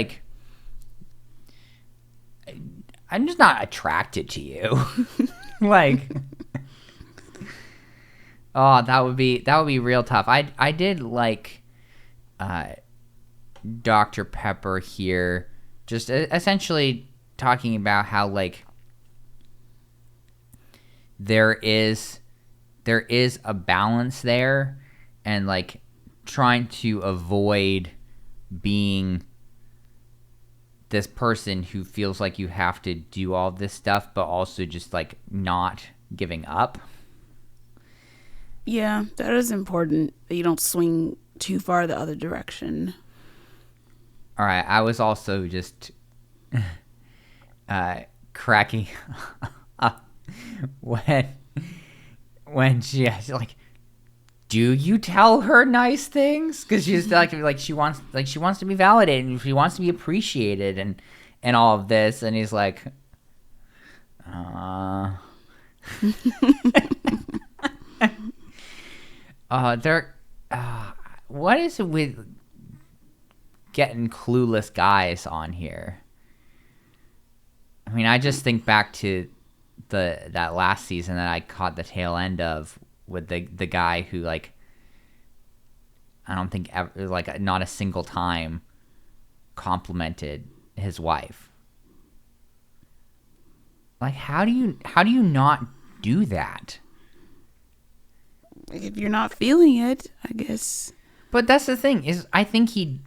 not attracted to you. Like, oh, that would be real tough. I did like Dr. Pepper here, just essentially talking about how, like, there is a balance there, and, like, trying to avoid being this person who feels like you have to do all this stuff, but also just, like, not giving up. Yeah, that is important, that you don't swing too far the other direction. All right, I was also just cracking up when she's like, do you tell her nice things? Because she's like she wants to be validated, and she wants to be appreciated, and all of this, and he's like, what is it with getting clueless guys on here? I mean, I just think back to that last season that I caught the tail end of, with the guy who, like, I don't think ever, like, not a single time complimented his wife. Like, how do you not do that? If you're not feeling it, I guess. But that's the thing, is I think he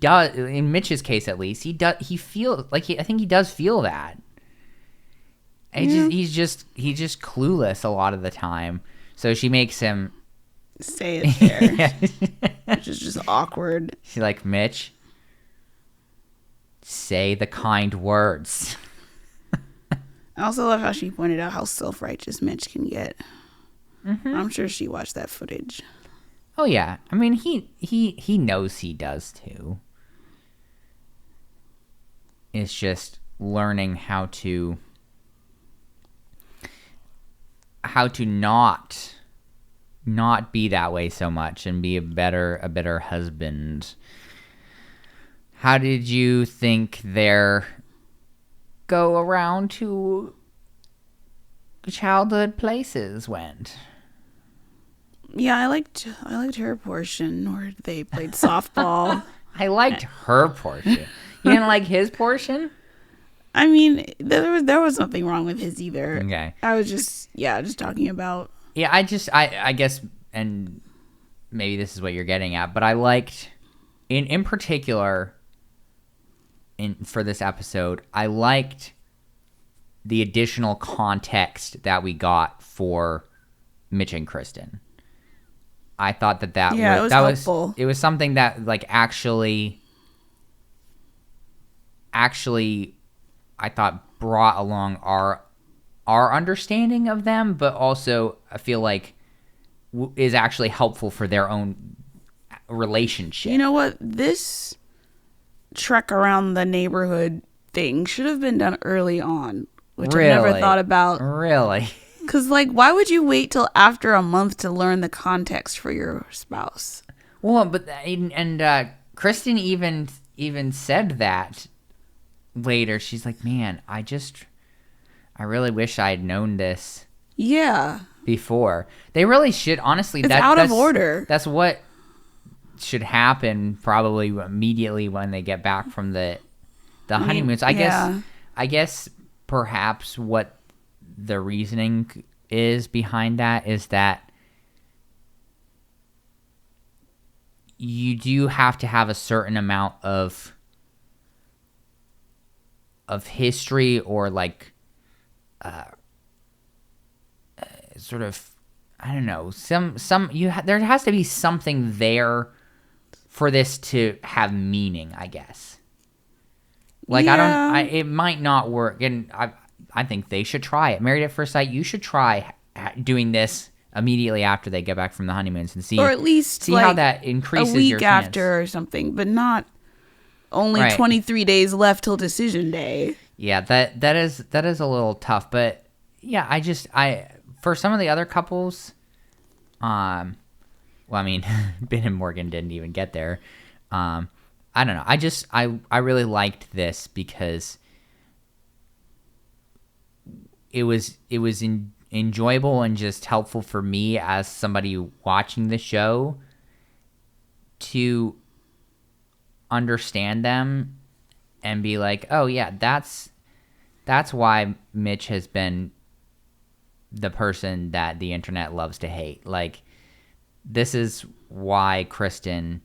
does, in Mitch's case at least, I think he does feel that. And he's just clueless a lot of the time. So she makes him say it there. Which is just awkward. She's like, Mitch, say the kind words. I also love how she pointed out how self-righteous Mitch can get. Mm-hmm. I'm sure she watched that footage. Oh yeah, I mean, he knows he does too. It's just learning how to not be that way so much, and be a better husband. How did you think their go around to childhood places went? Yeah, I liked her portion where they played softball. I liked her portion. You didn't like his portion? I mean, there was nothing wrong with his either. Okay. I was just talking about. Yeah, I guess, and maybe this is what you're getting at, but I liked, in particular, for this episode, I liked the additional context that we got for Mitch and Kristen. I thought that was helpful. It was something that, like, actually I thought brought along our understanding of them, but also I feel like is actually helpful for their own relationship. You know what? This trek around the neighborhood thing should have been done early on, which I never thought about. Really? Because, like, why would you wait till after a month to learn the context for your spouse? Well, but Kristen even said that later. She's like, man, I really wish I had known this. Yeah. Before. They really should, honestly. It's out of order. That's what should happen probably immediately when they get back from the honeymoons. I guess perhaps what the reasoning is behind that is that you do have to have a certain amount of history, or like sort of, I don't know, there has to be something there for this to have meaning, I guess. Like, yeah. It might not work, and I think they should try it. Married at First Sight, you should try doing this immediately after they get back from the honeymoons, and see, or at least see, like, how that increases a week your chance. After or something, but not only 23 days left till decision day. Yeah, that is a little tough, but yeah, I for some of the other couples, well, I mean, Ben and Morgan didn't even get there. I don't know. I really liked this because it was enjoyable and just helpful for me as somebody watching the show to understand them and be like, oh yeah, that's why Mitch has been the person that the internet loves to hate. Like, this is why Kristen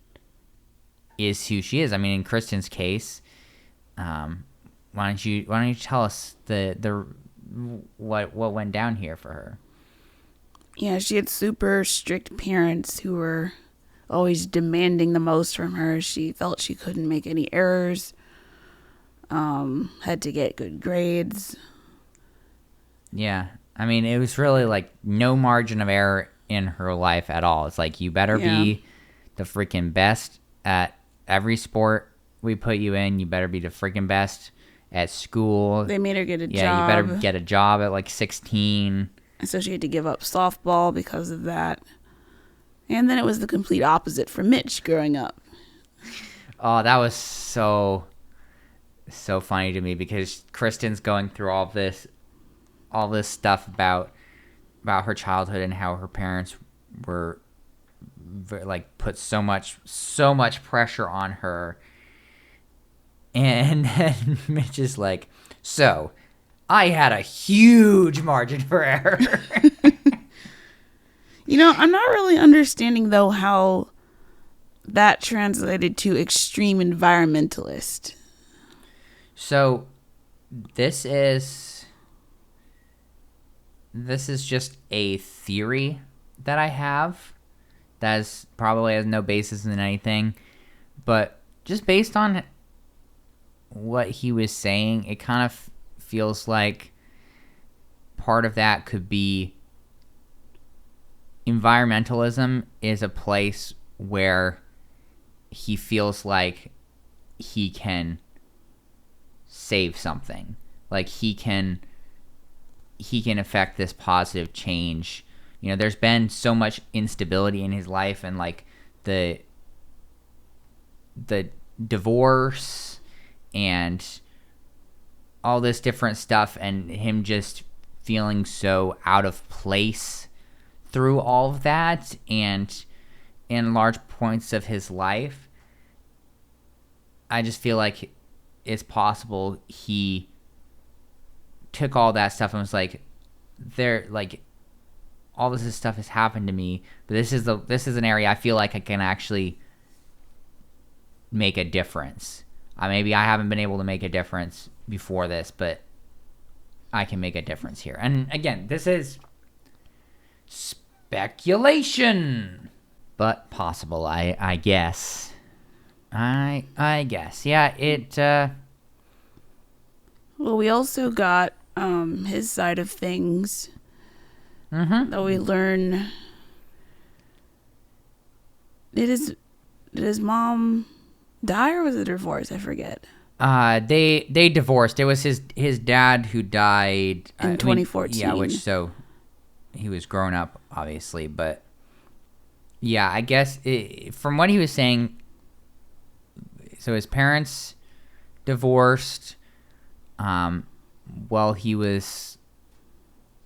is who she is. I mean, in Kristen's case, why don't you tell us the what went down here for her? Yeah, she had super strict parents who were always demanding the most from her. She felt she couldn't make any errors. Had to get good grades. Yeah. I mean, it was really like no margin of error in her life at all. It's like, you better be the freaking best at every sport we put you in. You better be the freaking best at school. They made her get a job. Yeah, you better get a job at like 16. And so she had to give up softball because of that. And then it was the complete opposite for Mitch growing up. Oh, that was so funny to me because Kristen's going through all this stuff about her childhood and how her parents were like put so much pressure on her, and then Mitch is like, so I had a huge margin for error. I'm not really understanding though how that translated to extreme environmentalist. So this is just a theory that I have that probably has no basis in anything, but just based on what he was saying, it kind of feels like part of that could be environmentalism is a place where he feels like he can save something, like he can affect this positive change. There's been so much instability in his life, and like the divorce and all this different stuff, and him just feeling so out of place through all of that, and in large points of his life, I just feel like it's possible he took all that stuff and was like, all this stuff has happened to me, but this is an area I feel like I can actually make a difference. Maybe I haven't been able to make a difference before this, but I can make a difference here. And again, this is speculation, but possible, I guess. I guess. Yeah, it Well, we also got his side of things. That we learn. Did his mom die, or was it divorce? I forget. They divorced. It was his dad who died in 2014. Yeah, so he was grown up, obviously, but yeah, I guess from what he was saying, so his parents divorced while he was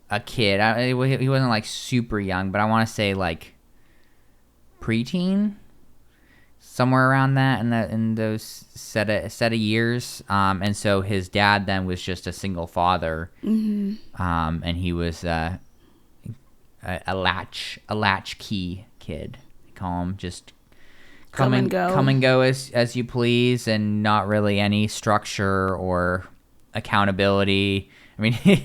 a kid. He wasn't like super young, but I want to say like preteen, somewhere around that in those set of years. And so his dad then was just a single father, and he was a latchkey kid. They call him, just come and go as you please, and not really any structure or accountability. I mean, it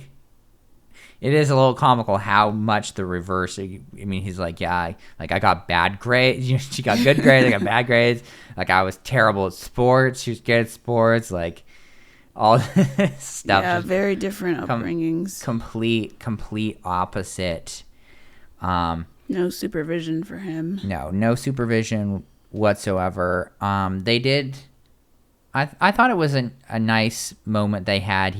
is a little comical how much the reverse. I mean, he's like, yeah, I got bad grades. She got good grades. I got bad grades. Like, I was terrible at sports. She was good at sports. Like, all this stuff. Yeah, very different upbringings. Complete opposite. No supervision for him. No supervision whatsoever. They did. I thought it was a nice moment they had.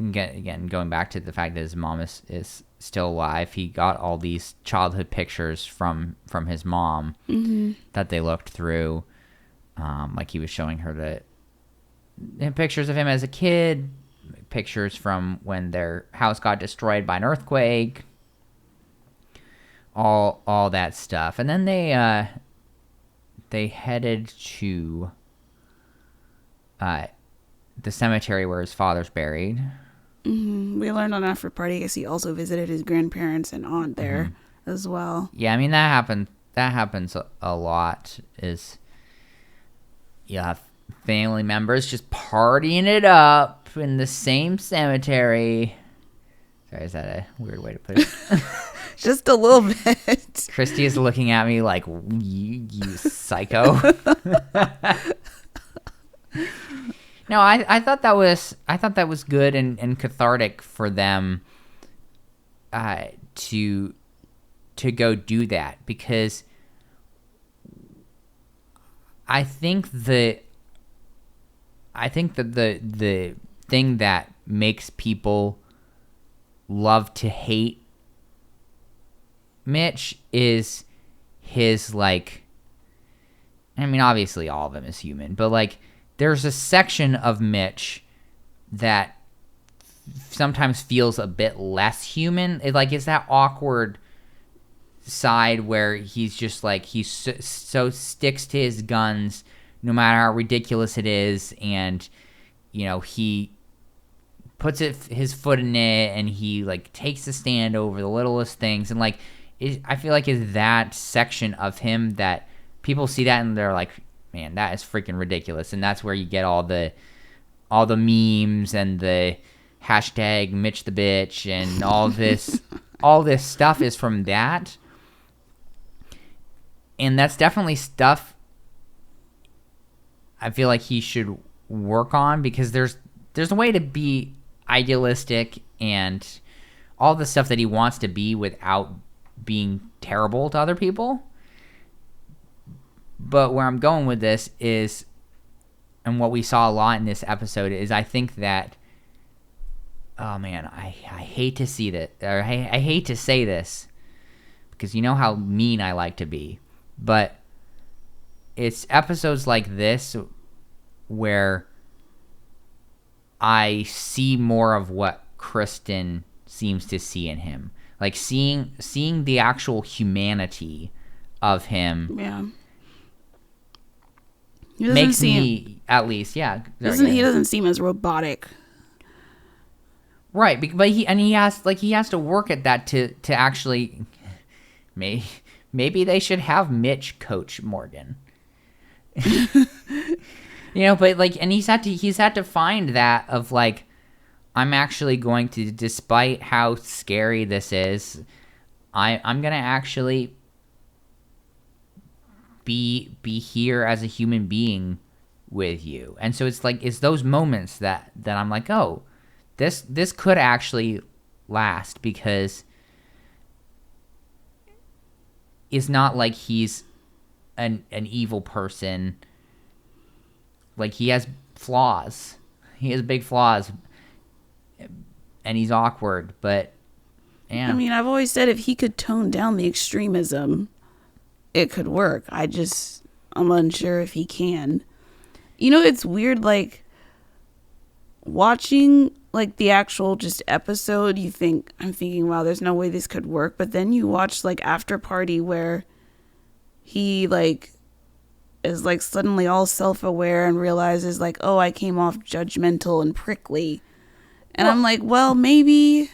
again, going back to the fact that his mom is still alive, he got all these childhood pictures from his mom that they looked through. Like he was showing her the pictures of him as a kid, pictures from when their house got destroyed by an earthquake, all that stuff. And then they headed to the cemetery where his father's buried. We learned on after party, I guess he also visited his grandparents and aunt there as well. Yeah, I mean, that happens a lot, is you have family members just partying it up in the same cemetery. Sorry, is that a weird way to put it? Just a little bit. Christy is looking at me like, you psycho. No, I thought that was good and cathartic for them to go do that, because I think that the thing that makes people love to hate Mitch is his, like, I mean, obviously all of him is human, but like there's a section of Mitch that sometimes feels a bit less human. It's that awkward side where he's just like, he's so sticks to his guns no matter how ridiculous it is, and he puts his foot in it, and he like takes a stand over the littlest things, and like I feel like it's that section of him that people see that and they're like, man, that is freaking ridiculous. And that's where you get all the memes and the hashtag Mitch the bitch and all this stuff is from that. And that's definitely stuff I feel like he should work on, because there's a way to be idealistic and all the stuff that he wants to be without being terrible to other people. But where I'm going with this is, and what we saw a lot in this episode, is I think that, oh man, I hate to see that, or I hate to say this, because you know how mean I like to be, but it's episodes like this where I see more of what Kristen seems to see in him. Like seeing the actual humanity of him. Yeah. Makes me, at least, yeah. He doesn't seem as robotic. Right, but he has to work at that to actually, maybe they should have Mitch coach Morgan. But like, and he's had to find that of like, I'm actually going to, despite how scary this is, I'm gonna actually be here as a human being with you. And so it's those moments that I'm like, oh, this could actually last, because it's not like he's an evil person. Like, he has flaws. He has big flaws, and he's awkward, but yeah. I mean, I've always said if he could tone down the extremism, it could work. I'm unsure if he can. It's weird, like, watching, like, the actual just episode, I'm thinking, wow, there's no way this could work. But then you watch, like, After Party, where he, like, is, like, suddenly all self-aware and realizes, like, oh, I came off judgmental and prickly. And I'm like, well, maybe...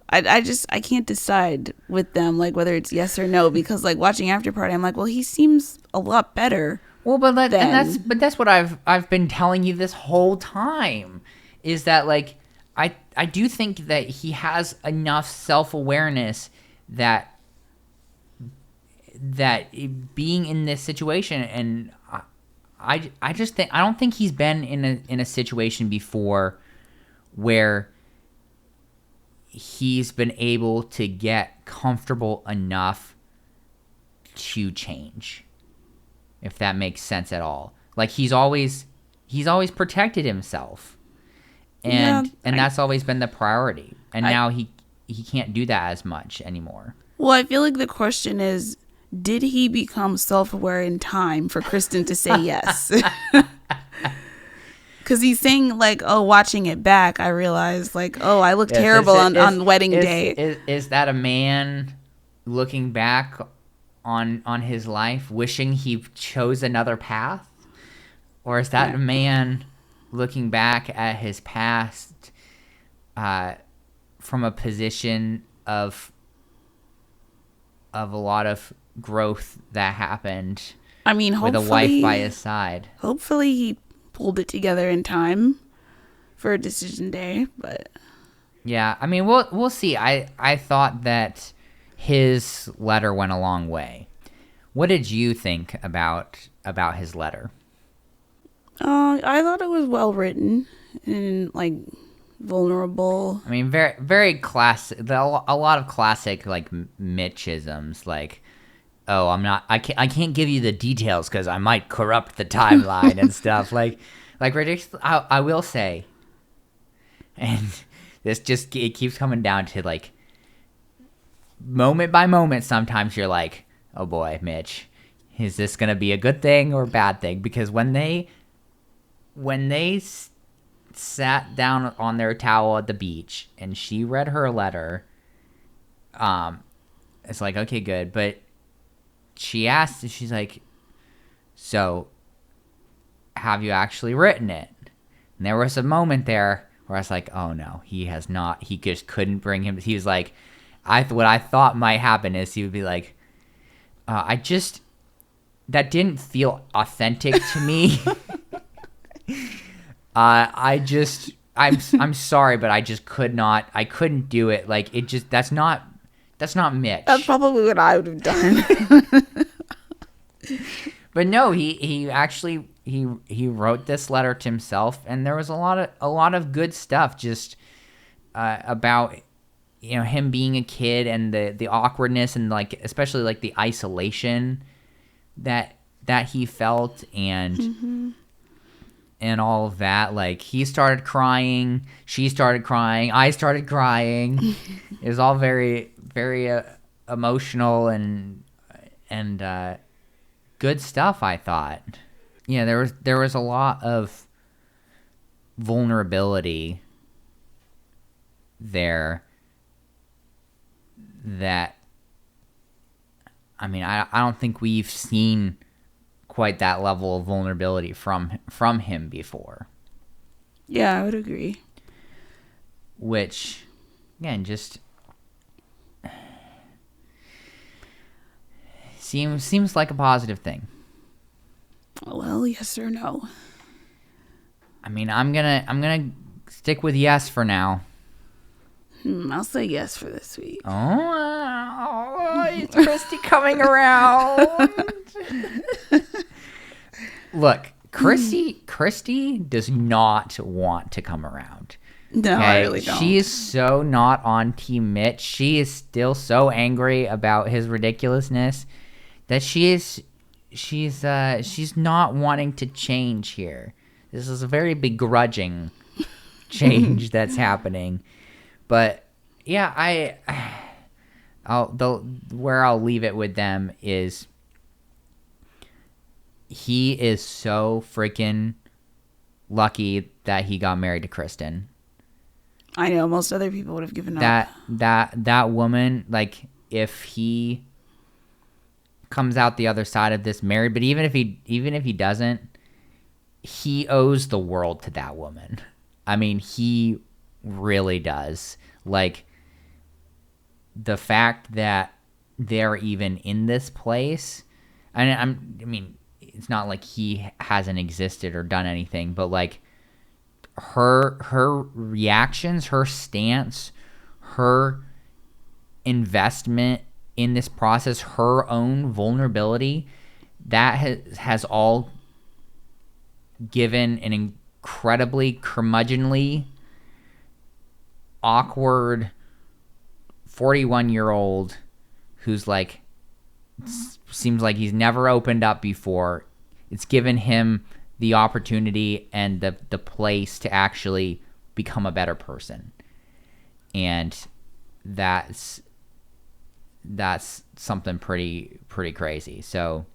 I can't decide with them, like, whether it's yes or no, because, like, watching After Party, I'm like, well, he seems a lot better. Well, but that's what I've been telling you this whole time, is that, like, I do think that he has enough self-awareness that being in this situation, and I just think, I don't think he's been in a situation before where he's been able to get comfortable enough to change, if that makes sense at all. Like, he's always protected himself, Yeah, and that's always been the priority. And I- now he can't do that as much anymore. Well, I feel like the question is, did he become self-aware in time for Kristen to say yes? Because he's saying, like, oh, watching it back, I realized, like, oh, I look terrible on wedding day. Is that a man looking back on his life, wishing he chose another path? Or is that a man looking back at his past from a position of a lot of growth that happened? I mean, with a wife by his side. Hopefully he pulled it together in time for a decision day, but yeah, I mean, we'll see. I thought that his letter went a long way. What did you think about his letter? I thought it was well written and like vulnerable. I mean, very very classic. A lot of classic like Mitchisms, like, oh, I can't give you the details because I might corrupt the timeline and stuff. Like ridiculous. I will say, and it keeps coming down to like moment by moment. Sometimes you're like, oh boy, Mitch, is this gonna be a good thing or a bad thing? Because when they sat down on their towel at the beach and she read her letter, it's like, okay, good, but she asked, she's like, so have you actually written it? And there was a moment there where I was like, oh no, he has not. He just couldn't bring him. He was like, what I thought might happen is he would be like, that didn't feel authentic to me. I'm sorry, but I just I couldn't do it. Like, it just, that's not Mitch. That's probably what I would have done. But no, he actually he wrote this letter to himself, and there was a lot of good stuff just about, you know, him being a kid and the awkwardness and like especially like the isolation that he felt and all of that. Like, he started crying, she started crying, I started crying. It was all very very emotional and good stuff, I thought. Yeah, there was a lot of vulnerability there that, I mean, I don't think we've seen quite that level of vulnerability from him before. Yeah, I would agree. Which, again, just seems like a positive thing. Well, yes or no? I mean, I'm gonna stick with yes for now. I'll say yes for this week. Oh, is Christy coming around? Look, Christy does not want to come around. No, okay? I really don't. She is so not on Team Mitch. She is still so angry about his ridiculousness that she's not wanting to change here. This is a very begrudging change that's happening. But yeah, where I'll leave it with them is he is so freaking lucky that he got married to Kristen. I know most other people would have given up. That woman, like, if he comes out the other side of this married, but even if he doesn't, he owes the world to that woman. I mean, he really does. Like, the fact that they're even in this place, and I mean, it's not like he hasn't existed or done anything, but like her reactions, her stance, her investment in this process, her own vulnerability, that has all given an incredibly curmudgeonly, awkward 41-year-old who's like, seems like he's never opened up before. It's given him the opportunity and the place to actually become a better person. And that's something pretty crazy. So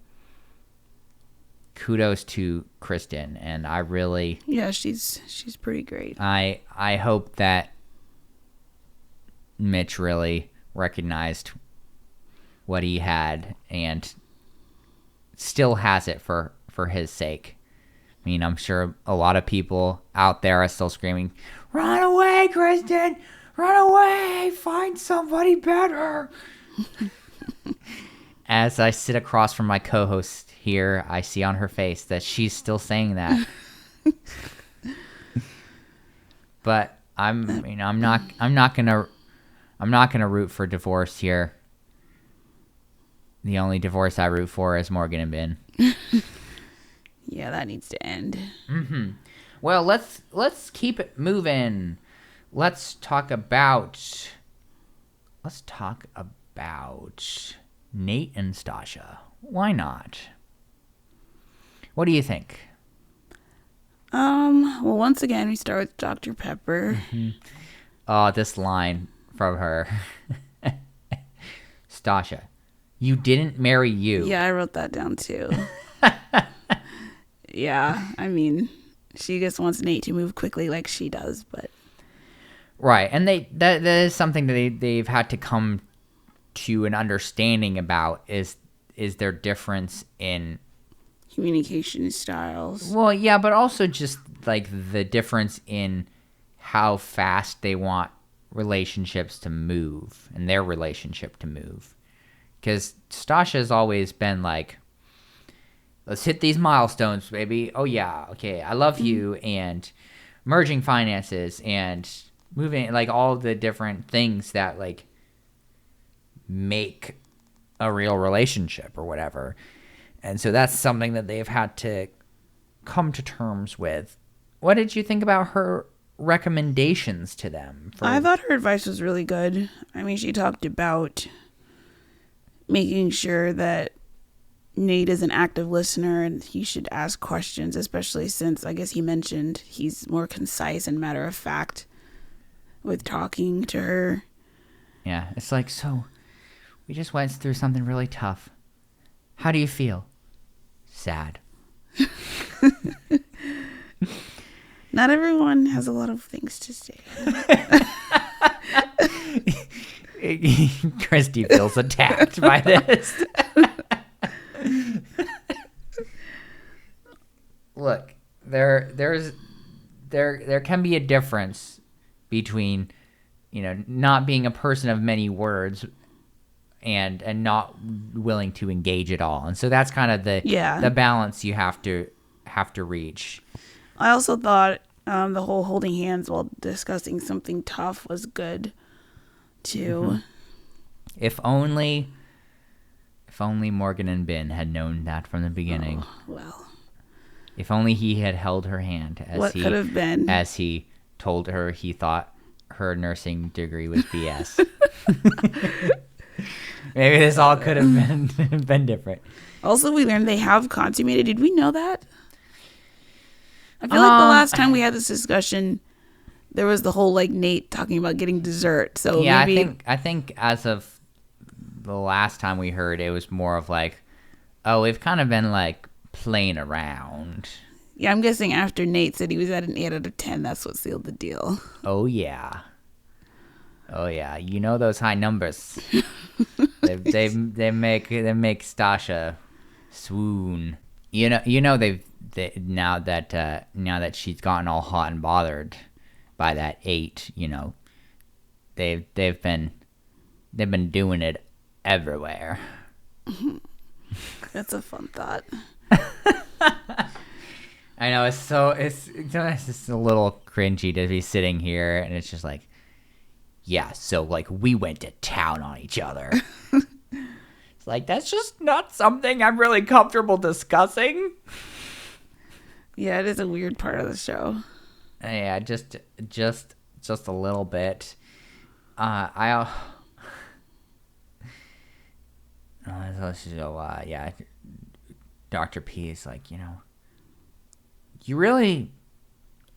kudos to Kristen, and I really she's pretty great. I hope that Mitch really recognized what he had and still has it for his sake. I mean, I'm sure a lot of people out there are still screaming, "Run away, Kristen! Run away! Find somebody better!" As I sit across from my co-host here, I see on her face that she's still saying that. But I'm not gonna root for divorce here. The only divorce I root for is Morgan and Ben. Yeah, that needs to end. Mm-hmm. Well, let's keep it moving. Let's talk about Nate and Stasha. Why not? What do you think? Well, once again, we start with Dr. Pepper. Mm-hmm. Oh, this line from her. Stasha, you didn't marry you. Yeah, I wrote that down too. Yeah, I mean, she just wants Nate to move quickly like she does, but... Right, and that is something that they've had to come to an understanding about is their difference in communication styles. Well, yeah, but also just like the difference in how fast they want relationships to move and their relationship to move. Because Stasha's always been like, let's hit these milestones, baby. Oh yeah, okay, I love you, and merging finances and moving, like all the different things that like make a real relationship or whatever. And so that's something that they've had to come to terms with. What did you think about her recommendations to them? I thought her advice was really good. I mean, she talked about making sure that Nate is an active listener and he should ask questions, especially since I guess he mentioned he's more concise and matter of fact with talking to her. Yeah, it's like, so we just went through something really tough. How do you feel? Sad. Not everyone has a lot of things to say. Christy feels attacked by this. Look, there can be a difference between, not being a person of many words and not willing to engage at all. And so that's kind of the balance you have to reach. I also thought the whole holding hands while discussing something tough was good too. Mm-hmm. If only Morgan and Ben had known that from the beginning. Oh, well. If only he had held her hand as he told her he thought her nursing degree was BS. Maybe this all could have been different. Also, we learned they have consummated. Did we know that? I feel like the last time we had this discussion, there was the whole like Nate talking about getting dessert. So yeah, maybe... I think as of the last time we heard, it was more of like, oh, we've kind of been like playing around. Yeah, I'm guessing after Nate said he was at an 8 out of 10, that's what sealed the deal. Oh yeah, you know those high numbers. they make Stasha swoon. Now that she's gotten all hot and bothered by that 8, they've been doing it everywhere. That's a fun thought. I know it's just a little cringy to be sitting here and it's just like, yeah, so like we went to town on each other. It's like, that's just not something I'm really comfortable discussing. Yeah, it is a weird part of the show. Yeah, just a little bit. Dr. P is like, you really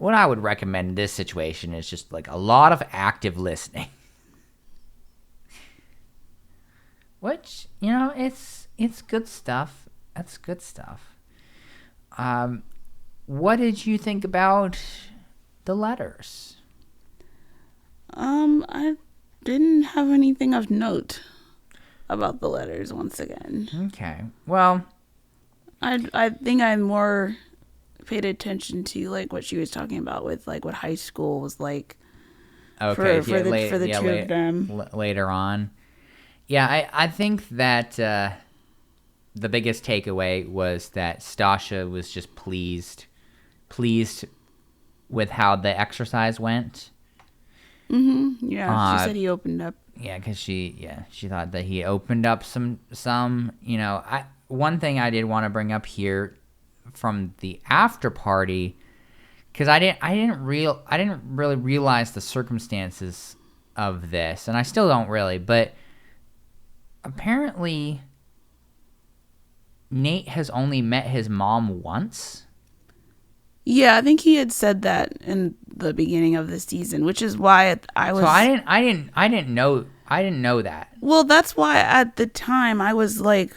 what I would recommend in this situation is just like a lot of active listening. Which, it's good stuff. That's good stuff. What did you think about the letters? I didn't have anything of note about the letters once again. Okay. Well, I think I more paid attention to like what she was talking about with like what high school was like okay. for the two of them. Later on. Yeah, I think that the biggest takeaway was that Stasha was just pleased with how the exercise went. Mm-hmm. Yeah, she said he opened up. Yeah, because she thought that he opened up some. One thing I did want to bring up here from the after party, because I didn't really realize the circumstances of this, and I still don't really, but apparently Nate has only met his mom once. Yeah, I think he had said that in the beginning of the season, which is why I was. So I didn't know that. Well, that's why at the time I was like,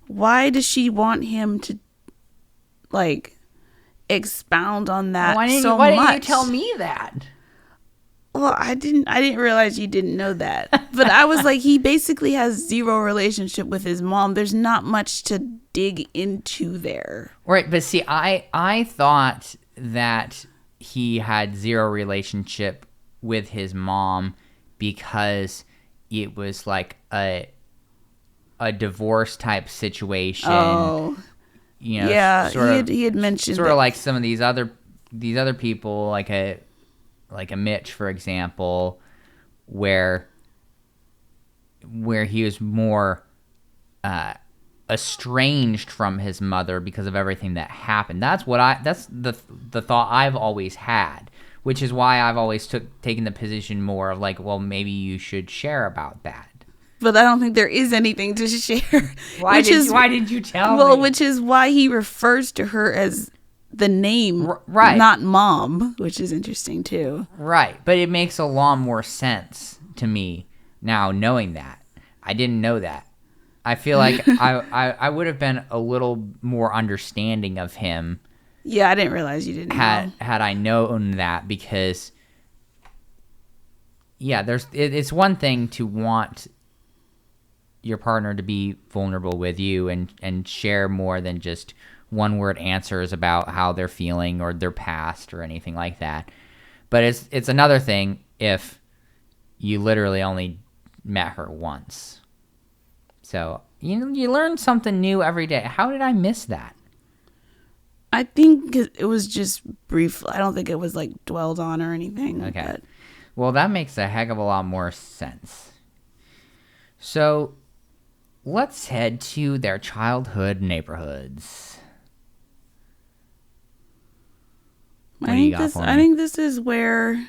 why does she want him to like expound on that why didn't you tell me that? Well, I didn't realize you didn't know that. But I was like, he basically has zero relationship with his mom. There's not much to dig into there. Right, but see, I thought that he had zero relationship with his mom because it was like a divorce type situation. Oh. Yeah, he had mentioned sort of like some of these other people, like a Mitch, for example, where he was more estranged from his mother because of everything that happened. That's the thought I've always had, which is why I've always taken the position more of like, well, maybe you should share about that. But I don't think there is anything to share. Why did you tell me? Well, which is why he refers to her as the name, right, not mom, which is interesting too. Right, but it makes a lot more sense to me now knowing that. I didn't know that. I feel like I would have been a little more understanding of him. Yeah, I didn't realize you didn't know. Had I known that, because it's one thing to want your partner to be vulnerable with you and share more than just one-word answers about how they're feeling or their past or anything like that. But it's another thing if you literally only met her once. So you learn something new every day. How did I miss that? I think it was just brief. I don't think it was like dwelled on or anything. Okay. But. Well, that makes a heck of a lot more sense. So let's head to their childhood neighborhoods. I think this is where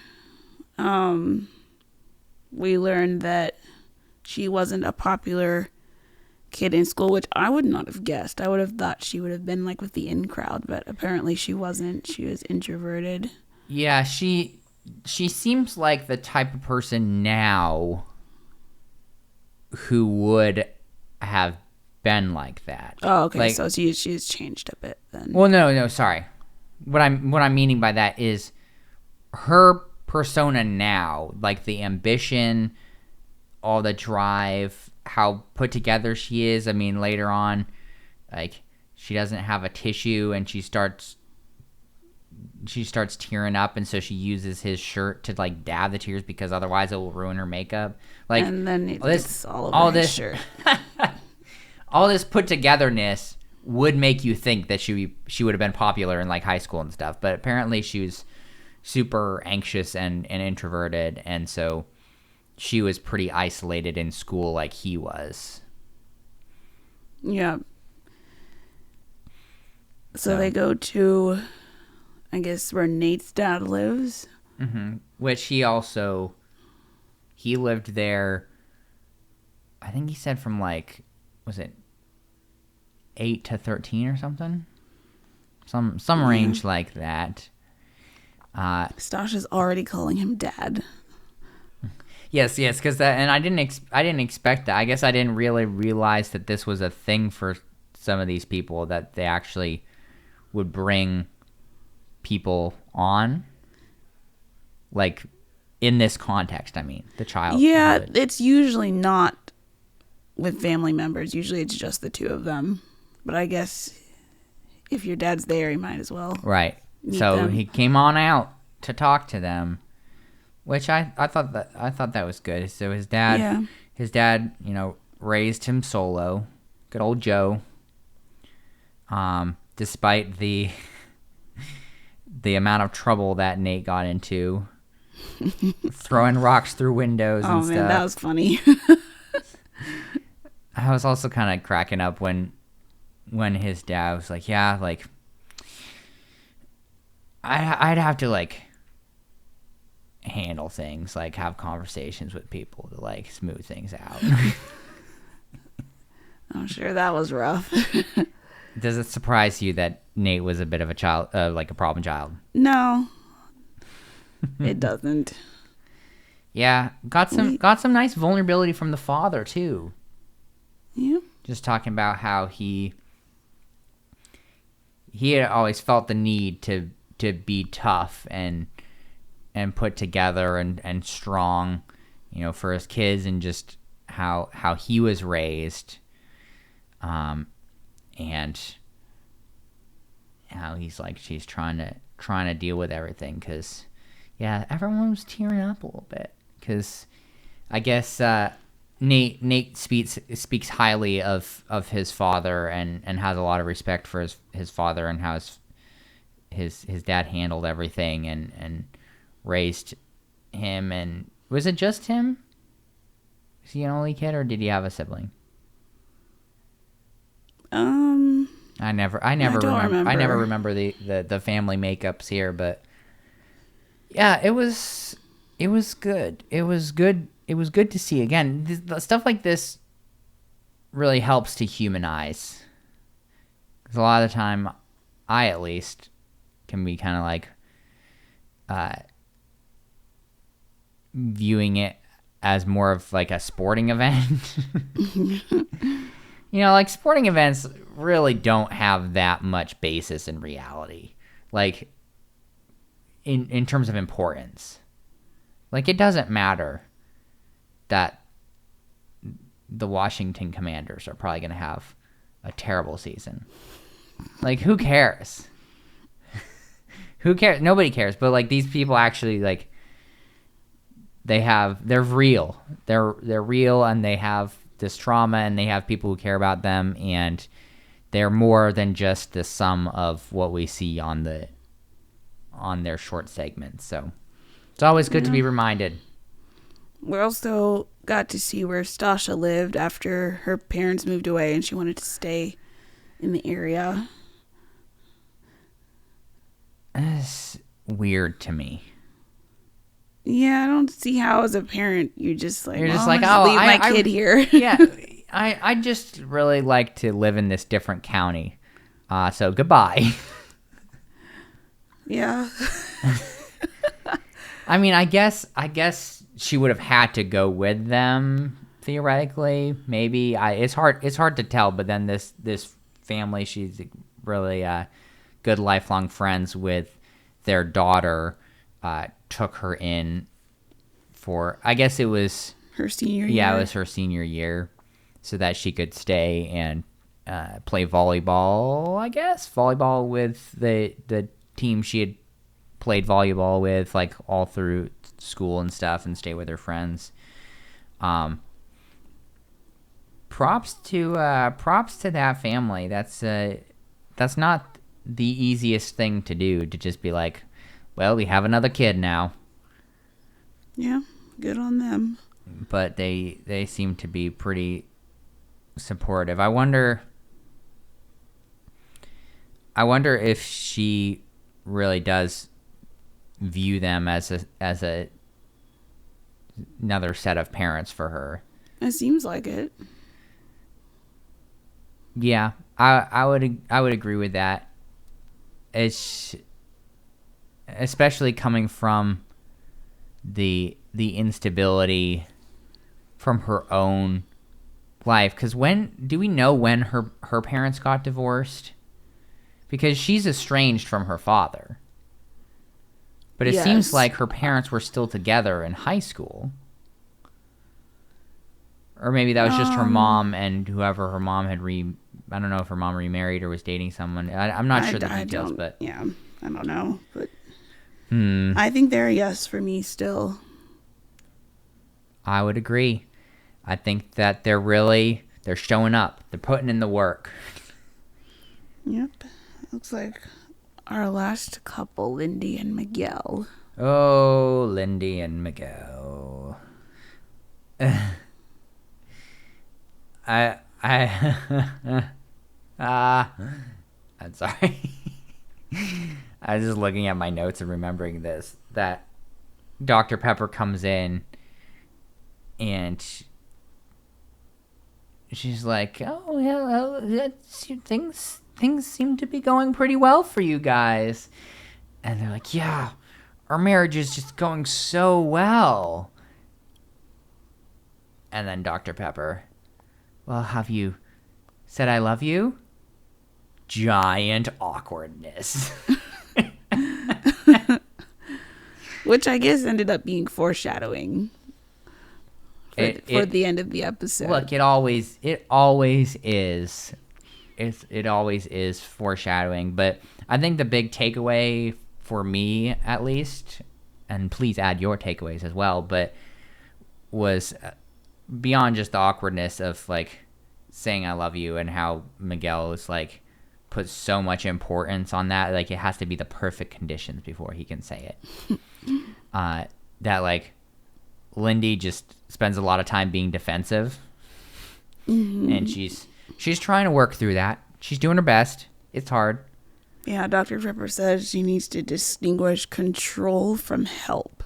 we learned that she wasn't a popular kid in school, which I would not have guessed. I would have thought she would have been like with the in crowd, but apparently she wasn't. She was introverted. Yeah, she seems like the type of person now who would have been like that. Oh, okay. Like, so she's changed a bit then. Well, no, sorry. What I'm meaning by that is her persona now, like the ambition, all the drive, how put together she is. I mean, later on, like, she doesn't have a tissue and she starts tearing up, and so she uses his shirt to like dab the tears because otherwise it will ruin her makeup. Like, and then it's all over his shirt. All this put togetherness would make you think that she would have been popular in like high school and stuff, but apparently she was super anxious and introverted, and so she was pretty isolated in school like he was. Yeah. So they go to, I guess, where Nate's dad lives. Mm-hmm. Which he lived there, I think he said from like, was it 8 to 13 or something? Some range like that. Stasha's already calling him dad. Yes, because that, and I didn't expect that. I guess I didn't really realize that this was a thing for some of these people, that they actually would bring people on, like in this context. I mean, the child. Yeah, it's usually not with family members. Usually it's just the two of them. But I guess if your dad's there, you might as well. Right. So them. he came on out to talk to them, which I thought that was good. So his dad, raised him solo. Good old Joe. Despite the amount of trouble that Nate got into, throwing rocks through windows and stuff. Oh man, that was funny. I was also kind of cracking up when his dad was like, yeah, like I'd have to like handle things, like have conversations with people to like smooth things out. I'm sure that was rough. Does it surprise you that Nate was a bit of a child, like a problem child? No, it doesn't. Yeah, got some nice vulnerability from the father too. Yeah, just talking about how he had always felt the need to be tough and put together and strong, for his kids, and just how he was raised, and how she's trying to deal with everything, because everyone was tearing up a little bit, because I guess Nate speaks highly of his father, and has a lot of respect for his father, and how his dad handled everything and raised him. And was it just him? Was he an only kid, or did he have a sibling? I never remember the family makeups here, but yeah, it was good. It was good to see. Again, stuff like this really helps to humanize, because a lot of the time, I at least can be kind of like viewing it as more of like a sporting event. Like sporting events really don't have that much basis in reality, like in terms of importance. Like, it doesn't matter that the Washington Commanders are probably going to have a terrible season. Like, who cares? Who cares? Nobody cares. But like, these people actually, like, they're real. They're real, and they have this trauma, and they have people who care about them, and they're more than just the sum of what we see on their short segments. So it's always good to be reminded. We also got to see where Stasha lived after her parents moved away, and she wanted to stay in the area. It's weird to me. Yeah, I don't see how as a parent you're just like, leave my kid here. Yeah, I just really like to live in this different county. So goodbye. Yeah. I mean, I guess she would have had to go with them theoretically. Maybe it's hard to tell. But then this family, she's really good lifelong friends with their daughter. Took her in for, I guess it was her senior year. Yeah, it was her senior year, so that she could stay and play volleyball. I guess volleyball with the team she had played volleyball with, like, all through school and stuff, and stay with her friends. Props to that family. That's not the easiest thing to do, to just be like, well, we have another kid now. Yeah, good on them. But they seem to be pretty supportive. I wonder if she really does view them as another set of parents for her. It seems like it. Yeah, I would agree with that. especially coming from the instability from her own life. Because do we know when her parents got divorced? Because she's estranged from her father. But it seems like her parents were still together in high school. Or maybe that was just her mom and whoever her mom had I don't know if her mom remarried or was dating someone. I'm not sure the details, but... Yeah, I don't know. But I think they're a yes for me still. I would agree. I think that they're showing up. They're putting in the work. Yep. Looks like our last couple, Lindy and Miguel. Oh, Lindy and Miguel. I'm sorry. I was just looking at my notes and remembering this, that Dr. Pepper comes in and she's like, oh, yeah, things seem to be going pretty well for you guys. And they're like, yeah, our marriage is just going so well. And then Dr. Pepper, well, have you said I love you? Giant awkwardness. Which I guess ended up being foreshadowing for the end of the episode. Look, it always is. It always is foreshadowing. But I think the big takeaway for me, at least, and please add your takeaways as well, but was beyond just the awkwardness of like saying I love you and how Miguel is like puts so much importance on that, like it has to be the perfect conditions before he can say it. That like Lindy just spends a lot of time being defensive, and she's trying to work through that. She's doing her best. It's hard. Yeah, Dr. Pepper says she needs to distinguish control from help.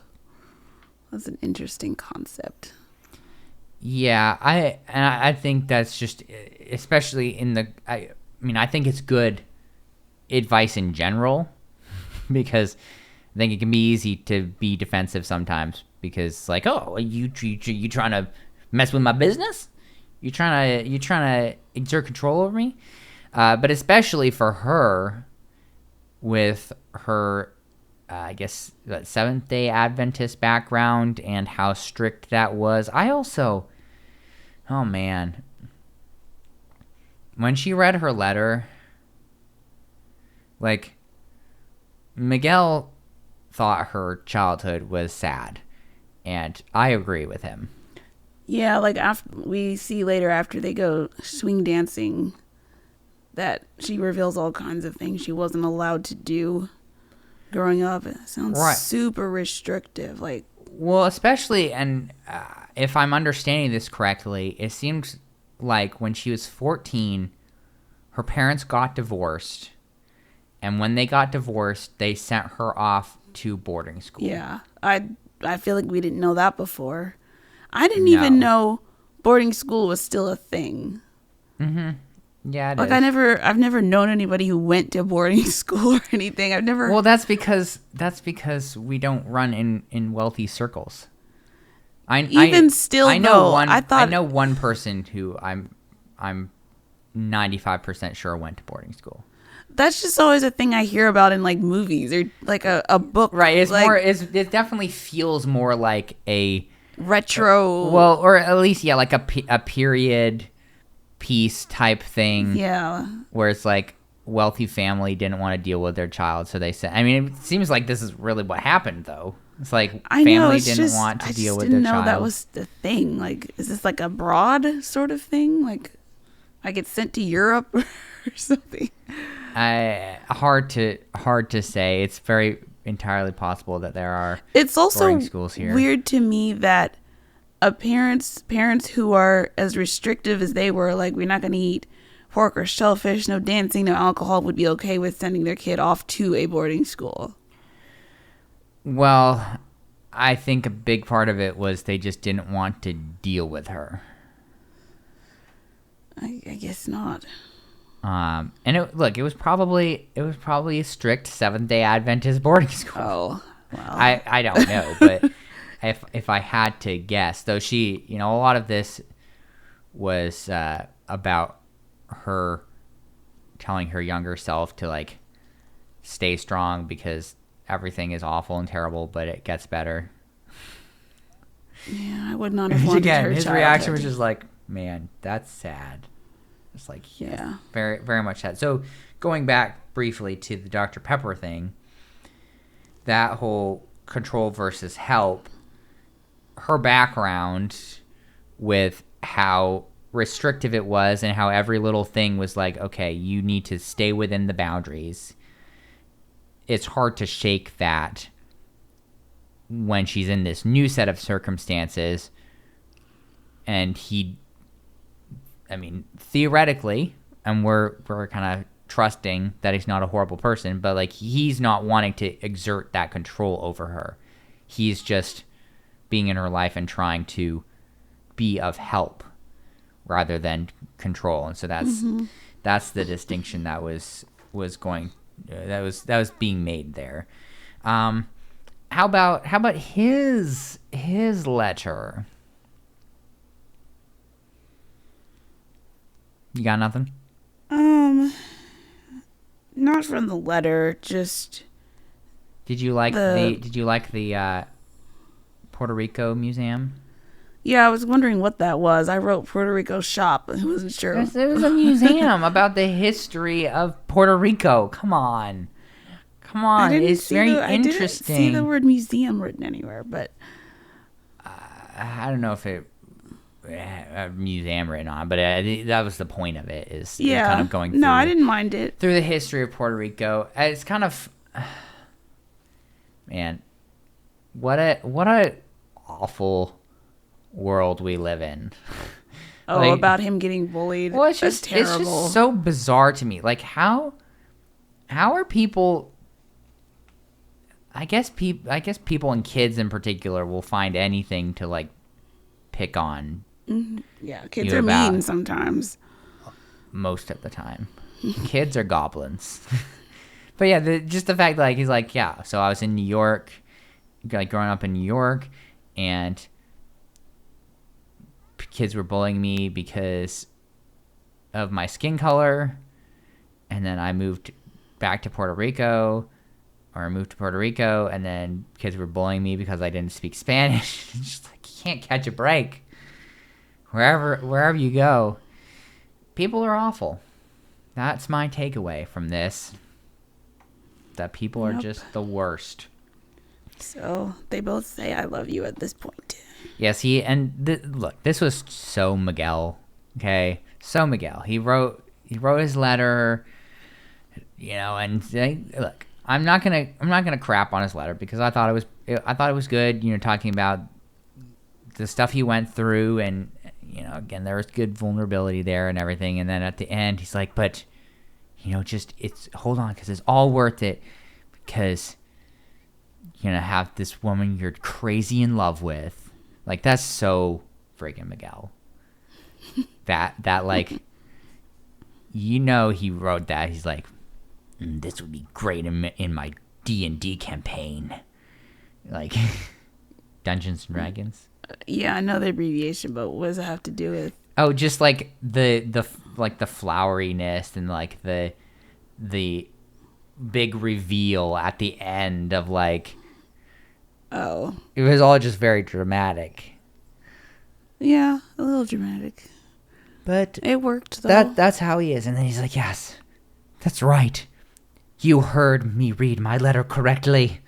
That's an interesting concept. Yeah, I think that's just, especially I think it's good advice in general, because I think it can be easy to be defensive sometimes, because like, oh, you trying to mess with my business? You trying to exert control over me? But especially for her, with her, I guess, Seventh-day Adventist background and how strict that was. I also, oh man, when she read her letter, like, Miguel thought her childhood was sad, and I agree with him. Yeah, like we see later after they go swing dancing that she reveals all kinds of things she wasn't allowed to do growing up. It sounds super restrictive. Like, well, especially, and if I'm understanding this correctly, it seems like when she was 14, her parents got divorced, and when they got divorced, they sent her off to boarding school. Yeah, I feel like we didn't know that before. I didn't even know boarding school was still a thing. Mm-hmm. Yeah, it like is. I've never known anybody who went to boarding school or anything. I've never. Well, that's because we don't run in wealthy circles. I know one person who I'm 95% sure went to boarding school. That's just always a thing I hear about in like movies or like a book. Right. It's like, more. It definitely feels more like a retro. Well, or at least like a period piece type thing. Yeah. Where it's like wealthy family didn't want to deal with their child, so they said. I mean, it seems like this is really what happened, though. It's like family didn't want to deal with their child. I didn't know that was the thing. Like, is this like a broad sort of thing? Like, I get sent to Europe or something. Hard to say. It's very entirely possible that there are. It's also boarding schools here. Weird to me that parents who are as restrictive as they were, like we're not going to eat pork or shellfish, no dancing, no alcohol, would be okay with sending their kid off to a boarding school. Well, I think a big part of it was they just didn't want to deal with her. I guess not. And it was probably a strict Seventh-day Adventist boarding school. Oh, well. I don't know, but if I had to guess, though, she, a lot of this was about her telling her younger self to like stay strong because everything is awful and terrible, but it gets better. Yeah, I would not have wanted Again, her his childhood. reaction was just like, man, that's sad. It's like, Yeah. very, very much sad. So going back briefly to the Dr. Pepper thing, that whole control versus help, her background with how restrictive it was and how every little thing was like, okay, you need to stay within the boundaries. It's hard to shake that when she's in this new set of circumstances. And theoretically, and we're kind of trusting that he's not a horrible person, but like he's not wanting to exert that control over her. He's just being in her life and trying to be of help rather than control. And so that's the distinction that was being made there. How about his letter? You got nothing? Not from the letter, just Did you like the Puerto Rico museum? Yeah, I was wondering what that was. I wrote Puerto Rico shop. I wasn't sure. It was a museum about the history of Puerto Rico. Come on. It's very interesting. I didn't see the word museum written anywhere, but I don't know if it a museum written on, but that was the point of it. Is kind of going through. No, I didn't mind it. Through the history of Puerto Rico. It's kind of, man, what a awful world we live in. Oh, about him getting bullied. Well, it's just so bizarre to me. Like how are people? I guess people and kids in particular will find anything to like pick on. Mm-hmm. Yeah, kids are mean sometimes. Most of the time, kids are goblins. But yeah, just the fact that like he's like, yeah. So I was in New York, like growing up in New York, and kids were bullying me because of my skin color, and then I moved back to Puerto Rico. And then kids were bullying me because I didn't speak Spanish. It's just like, you can't catch a break. Wherever you go, people are awful. That's my takeaway from this. That people are just the worst. So they both say I love you at this point. Yes, look, this was so Miguel. Okay, so Miguel. He wrote his letter, and look, I'm not gonna crap on his letter because I thought it was good. Talking about the stuff he went through, and again, there was good vulnerability there and everything. And then at the end, he's like, but hold on, because it's all worth it, because you're gonna have this woman you're crazy in love with. Like, that's so freaking Miguel. that like, he wrote that. He's like, this would be great in my D&D campaign, like Dungeons and Dragons. Yeah, I know the abbreviation, but what does it have to do with? Oh, just like the floweriness and like the big reveal at the end of like. Oh. It was all just very dramatic. Yeah, a little dramatic. But it worked though. That's how he is. And then he's like, yes, that's right. You heard me read my letter correctly.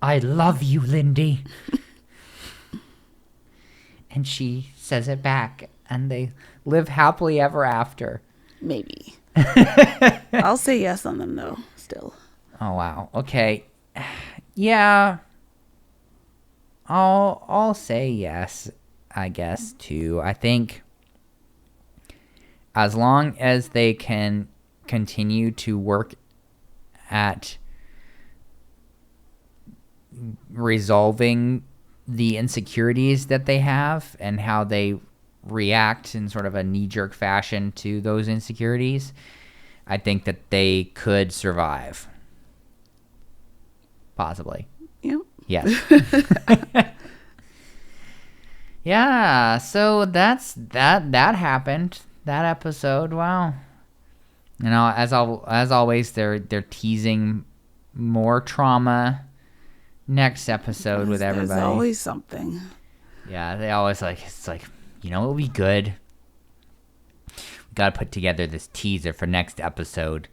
I love you, Lindy. And she says it back, and they live happily ever after. Maybe. I'll say yes on them, though, still. Oh, wow. Okay. Yeah. I'll say yes, I guess, too. I think as long as they can continue to work at resolving the insecurities that they have and how they react in sort of a knee-jerk fashion to those insecurities, I think that they could survive. Possibly. Yep. Yes. Yeah, so that happened. That episode. Wow. As always, they're teasing more trauma next episode with everybody. There's always something. Yeah, they always it's like, it would be good. We got to put together this teaser for next episode.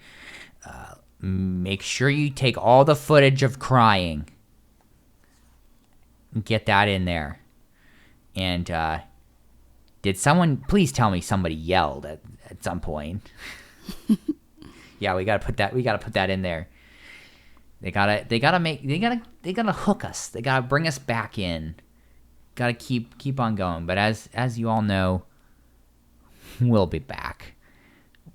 Make sure you take all the footage of crying. Get that in there. And did someone, please tell me somebody yelled at some point. Yeah, we gotta put that in there. They gotta hook us. They gotta bring us back in. Gotta keep on going. But as you all know, we'll be back.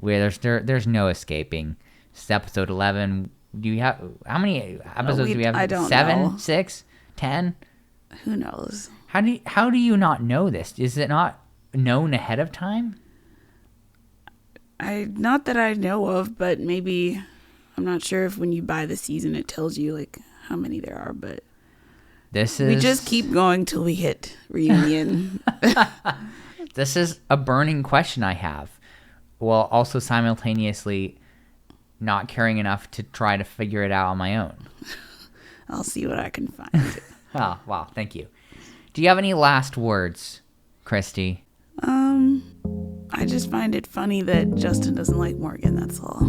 There's no escaping. This is episode 11. Do you have, how many episodes do we have? I don't 7, know. 6, 10? Who knows? How do you not know this? Is it not known ahead of time? Not that I know of, but maybe, I'm not sure if when you buy the season it tells you like how many there are, but we just keep going till we hit reunion. This is a burning question I have, while also simultaneously not caring enough to try to figure it out on my own. I'll see what I can find. Oh, wow, thank you. Do you have any last words, Christy? I just find it funny that Justin doesn't like Morgan, that's all.